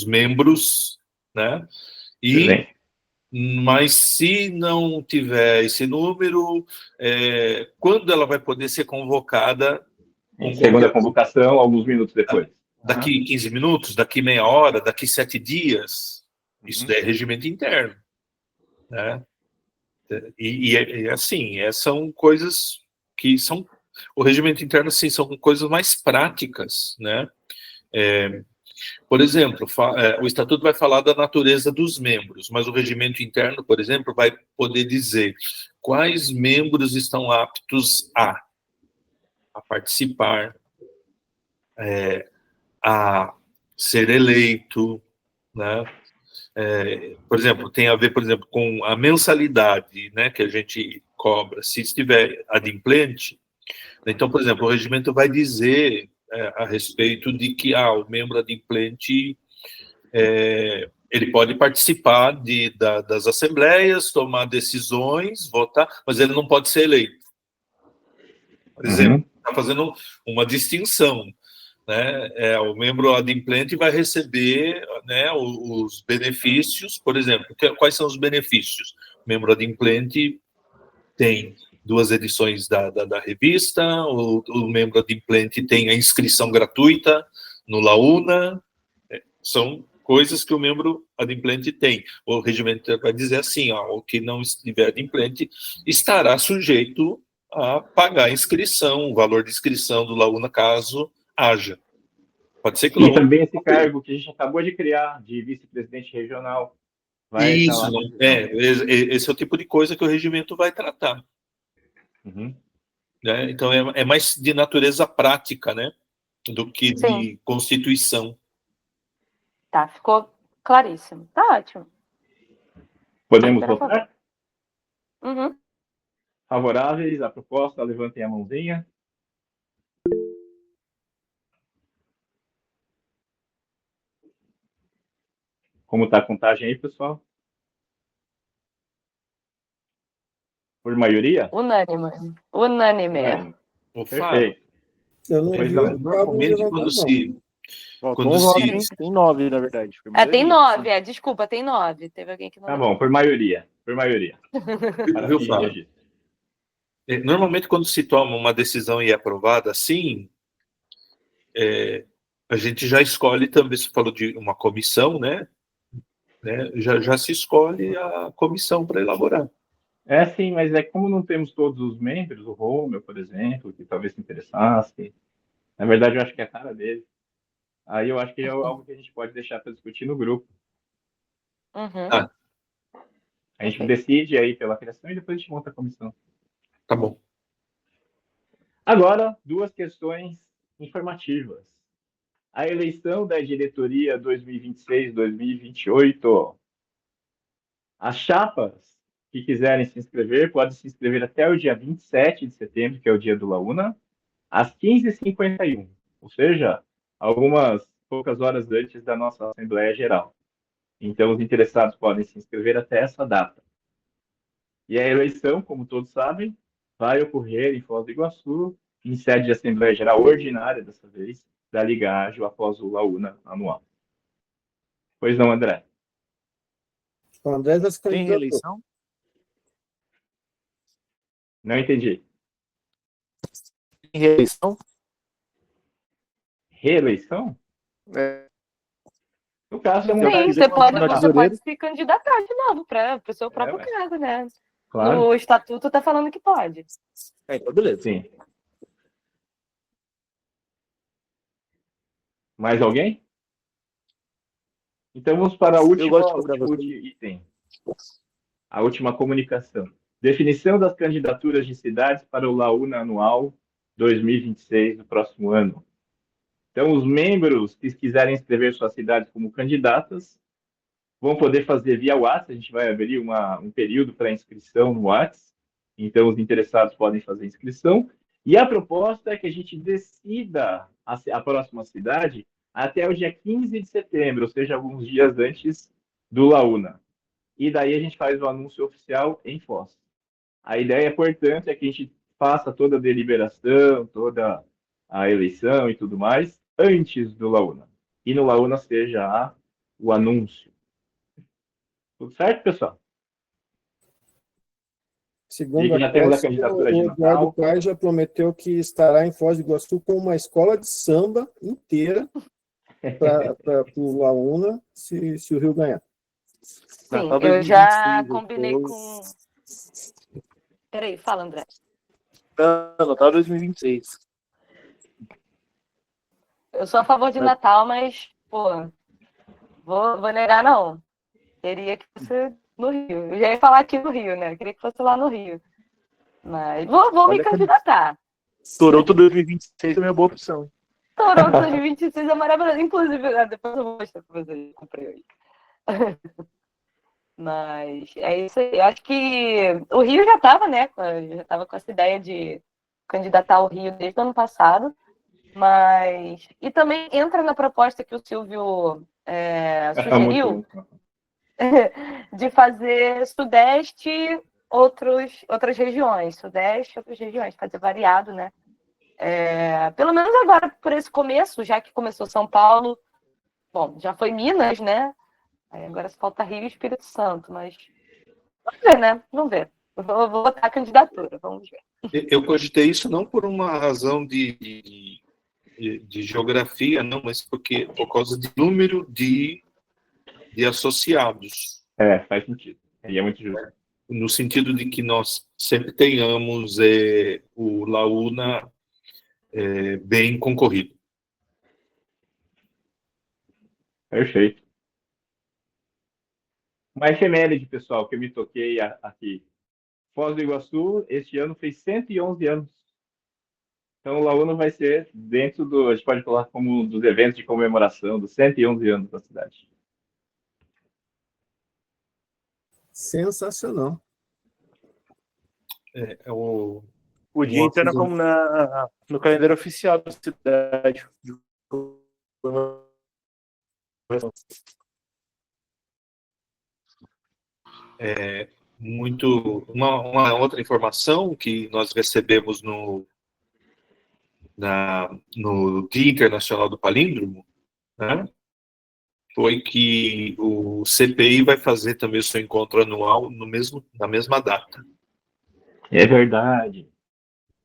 Speaker 2: membros, né? Mas se não tiver esse número, quando ela vai poder ser convocada?
Speaker 3: Segunda convocação, alguns minutos depois.
Speaker 2: Daqui 15 minutos, daqui meia hora, daqui 7 dias. Isso daí é regimento interno. Né? E assim, são coisas que são... O regimento interno, assim, são coisas mais práticas, né? Por exemplo, o estatuto vai falar da natureza dos membros, mas o regimento interno, por exemplo, vai poder dizer quais membros estão aptos a participar, a ser eleito, né? Por exemplo, tem a ver, por exemplo, com a mensalidade, né, que a gente cobra, se estiver adimplente. Então, por exemplo, o regimento vai dizer a respeito de que o membro adimplente ele pode participar das assembleias, tomar decisões, votar, mas ele não pode ser eleito. Por exemplo, está fazendo uma distinção. Né? O membro adimplente vai receber, né, os benefícios, por exemplo. Quais são os benefícios? O membro adimplente tem 2 edições da revista, o membro adimplente tem a inscrição gratuita no Launa, são coisas que o membro adimplente tem. O regimento vai dizer assim, o que não estiver adimplente estará sujeito a pagar a inscrição, o valor de inscrição do Launa, caso haja. Pode ser que o
Speaker 3: E também esse cargo que a gente acabou de criar, de vice-presidente regional, vai estar lá.
Speaker 2: Esse é o tipo de coisa que o regimento vai tratar. Né? Então, é mais de natureza prática, né? Do que de constituição.
Speaker 1: Tá, ficou claríssimo. Tá ótimo.
Speaker 3: Podemos votar?
Speaker 1: Uhum.
Speaker 3: Favoráveis à proposta, levantem a mãozinha. Como está a contagem aí, pessoal? Por maioria?
Speaker 1: Unânime.
Speaker 3: Perfeito.
Speaker 8: Eu não vi o Pablo
Speaker 2: Normalmente,
Speaker 8: levantar a mão.
Speaker 6: Faltou
Speaker 2: Quando
Speaker 6: um voto, hein?
Speaker 2: se...
Speaker 6: Tem 9, na verdade. Foi
Speaker 1: Tem
Speaker 6: maioria.
Speaker 1: 9, desculpa, tem 9. Teve alguém que não.
Speaker 3: Tá bom, por maioria. Por maioria.
Speaker 2: Viu, Fábio? Normalmente, quando se toma uma decisão e é aprovada assim, a gente já escolhe também, você falou de uma comissão, né? Já se escolhe a comissão para elaborar.
Speaker 3: Sim, mas como não temos todos os membros, o Romeu, por exemplo, que talvez se interessasse, na verdade eu acho que é a cara dele. Aí eu acho que é algo que a gente pode deixar para discutir no grupo.
Speaker 1: Uhum.
Speaker 3: A gente decide aí pela criação e depois a gente monta a comissão.
Speaker 2: Tá bom.
Speaker 3: Agora, 2 questões informativas. A eleição da diretoria 2026-2028. As chapas que quiserem se inscrever podem se inscrever até o dia 27 de setembro, que é o dia do Laúna, às 15h51, ou seja, algumas poucas horas antes da nossa Assembleia Geral. Então, os interessados podem se inscrever até essa data. E a eleição, como todos sabem, vai ocorrer em Foz do Iguaçu, em sede de Assembleia Geral ordinária, dessa vez, da Liga Ágil após o Laúna anual. Pois não, André?
Speaker 8: O André já se
Speaker 6: Tem
Speaker 8: candidatou.
Speaker 6: reeleição?
Speaker 3: Não entendi.
Speaker 6: Tem reeleição?
Speaker 3: Reeleição? No caso,
Speaker 1: Sim, você pode se candidatar de novo para o seu próprio cargo, né?
Speaker 3: Claro.
Speaker 1: O estatuto está falando que pode.
Speaker 6: Então, beleza.
Speaker 3: Sim. Mais alguém? Então vamos para o último item. A última comunicação. Definição das candidaturas de cidades para o Laúna anual 2026 do próximo ano. Então, os membros que quiserem inscrever suas cidades como candidatas vão poder fazer via WhatsApp. A gente vai abrir um período para inscrição no WhatsApp. Então, os interessados podem fazer inscrição. E a proposta é que a gente decida a próxima cidade até o dia 15 de setembro, ou seja, alguns dias antes do Laúna. E daí a gente faz o anúncio oficial em Foz. A ideia, portanto, é que a gente faça toda a deliberação, toda a eleição e tudo mais antes do Laúna. E no Laúna seja o anúncio. Tudo certo, pessoal?
Speaker 8: Segundo
Speaker 3: já temos a candidatura de
Speaker 8: o Eduardo Paes já prometeu que estará em Foz do Iguaçu com uma escola de samba inteira para o Laúna, se o Rio ganhar.
Speaker 1: Sim, eu já combinei com... Peraí, fala, André.
Speaker 6: Natal 2026.
Speaker 1: Eu sou a favor de Natal, mas, pô, vou negar, não. Teria que ser no Rio. Eu já ia falar aqui no Rio, né? Eu queria que fosse lá no Rio. Mas vou me candidatar.
Speaker 6: Toronto 2026 é uma boa opção.
Speaker 1: Toronto 2026 é maravilhoso. Inclusive, depois eu vou mostrar pra vocês. Eu comprei hoje. Mas é isso aí. Eu acho que o Rio já estava, né? Já estava com essa ideia de candidatar o Rio desde o ano passado. Mas... E também entra na proposta que o Silvio sugeriu de fazer Sudeste, outras regiões. Sudeste, outras regiões. Fazer variado, né? Pelo menos agora, por esse começo, já que começou São Paulo. Bom, já foi Minas, né? Agora só falta Rio e Espírito Santo, mas vamos ver, né? Vamos ver. Eu vou botar a candidatura, vamos ver.
Speaker 2: Eu cogitei isso não por uma razão de geografia, não, mas por causa do número de associados.
Speaker 3: Faz sentido. E é muito justo.
Speaker 2: No sentido de que nós sempre tenhamos o Laúna bem concorrido.
Speaker 3: Perfeito. Uma efeméride, pessoal, que eu me toquei aqui. Foz do Iguaçu, este ano, fez 111 anos. Então, o Laúna vai ser dentro a gente pode falar como dos eventos de comemoração dos 111 anos da cidade.
Speaker 8: Sensacional.
Speaker 6: O dia entra como no calendário oficial da cidade.
Speaker 2: Uma outra informação que nós recebemos no Dia Internacional do Palíndromo, né, foi que o CPI vai fazer também o seu encontro anual na mesma data.
Speaker 3: É verdade.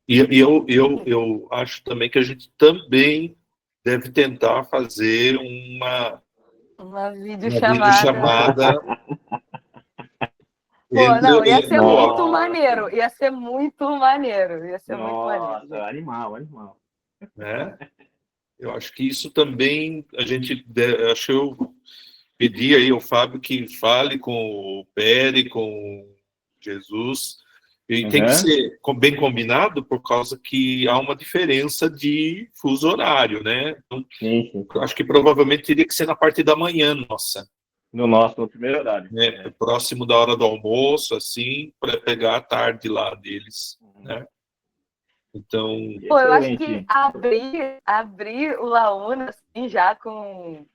Speaker 2: E eu acho também que a gente também deve tentar fazer uma videochamada.
Speaker 1: Pô, não, ia ser
Speaker 3: Nossa.
Speaker 1: muito maneiro. Ia ser muito maneiro. Ia ser muito maneiro.
Speaker 3: Nossa, animal.
Speaker 2: Né? Eu acho que isso também acho que eu pedi aí ao Fábio que fale com o Pere, com o Jesus, e tem que ser bem combinado por causa que há uma diferença de fuso horário, né? Então,
Speaker 3: Sim.
Speaker 2: acho que provavelmente teria que ser na parte da manhã, nossa.
Speaker 3: No primeiro horário.
Speaker 2: Né? Próximo da hora do almoço, assim, para pegar a tarde lá deles, né? Então...
Speaker 1: Pô, eu acho que abrir o Laúna, assim, já com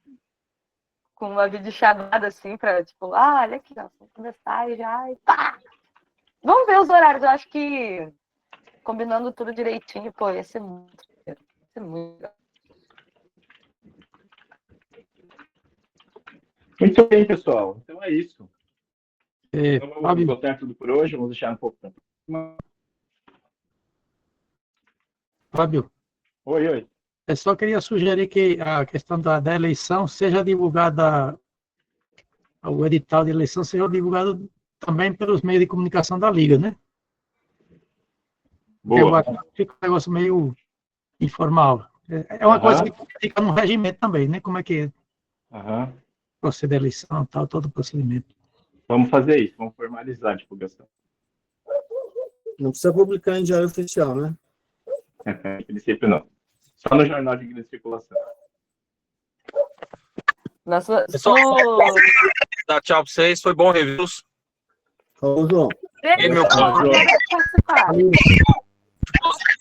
Speaker 1: uma videochamada, assim, para, tipo, olha aqui, ó, vamos começar e já, e pá! Vamos ver os horários, eu acho que combinando tudo direitinho, pô, ia ser muito legal.
Speaker 3: Muito bem, pessoal. Então é isso.
Speaker 4: Então,
Speaker 3: vamos botar tudo por hoje, vamos deixar um pouco para próxima.
Speaker 4: Fábio.
Speaker 3: Oi.
Speaker 4: Eu só queria sugerir que a questão da eleição seja divulgada, o edital de eleição seja divulgado também pelos meios de comunicação da Liga, né?
Speaker 3: Boa.
Speaker 4: Eu acho que fica um negócio meio informal. É uma coisa que fica no regimento também, né? Como é que procede a eleição, tal, todo o procedimento.
Speaker 3: Vamos fazer isso, vamos formalizar a divulgação.
Speaker 8: Não precisa publicar em diário oficial, né?
Speaker 3: Em princípio, não. Só no jornal de grande circulação.
Speaker 5: Dá tchau pra vocês, foi bom reviews.
Speaker 8: Ô, João.
Speaker 5: Meu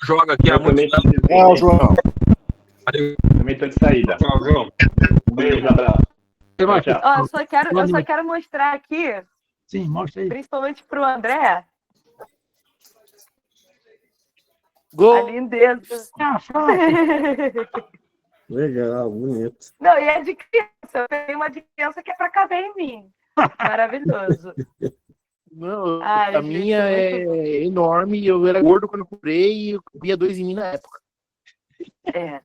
Speaker 5: joga aqui há muito tempo.
Speaker 6: Tchau, João.
Speaker 3: Também estou de saída.
Speaker 2: Tchau, João.
Speaker 3: Um beijo, abraço. Tchau.
Speaker 1: Ó, eu só quero mostrar aqui,
Speaker 4: sim, mostra aí,
Speaker 1: principalmente pro André,
Speaker 6: Gol.
Speaker 1: a lindeza.
Speaker 8: Legal, bonito.
Speaker 1: Não, e é de criança. Eu tenho uma de criança que é para caber em mim. Maravilhoso.
Speaker 6: Não,
Speaker 1: Ai,
Speaker 6: a
Speaker 1: gente,
Speaker 6: minha é enorme, eu era gordo quando eu comprei e eu comia 2 em mim na época.
Speaker 1: É.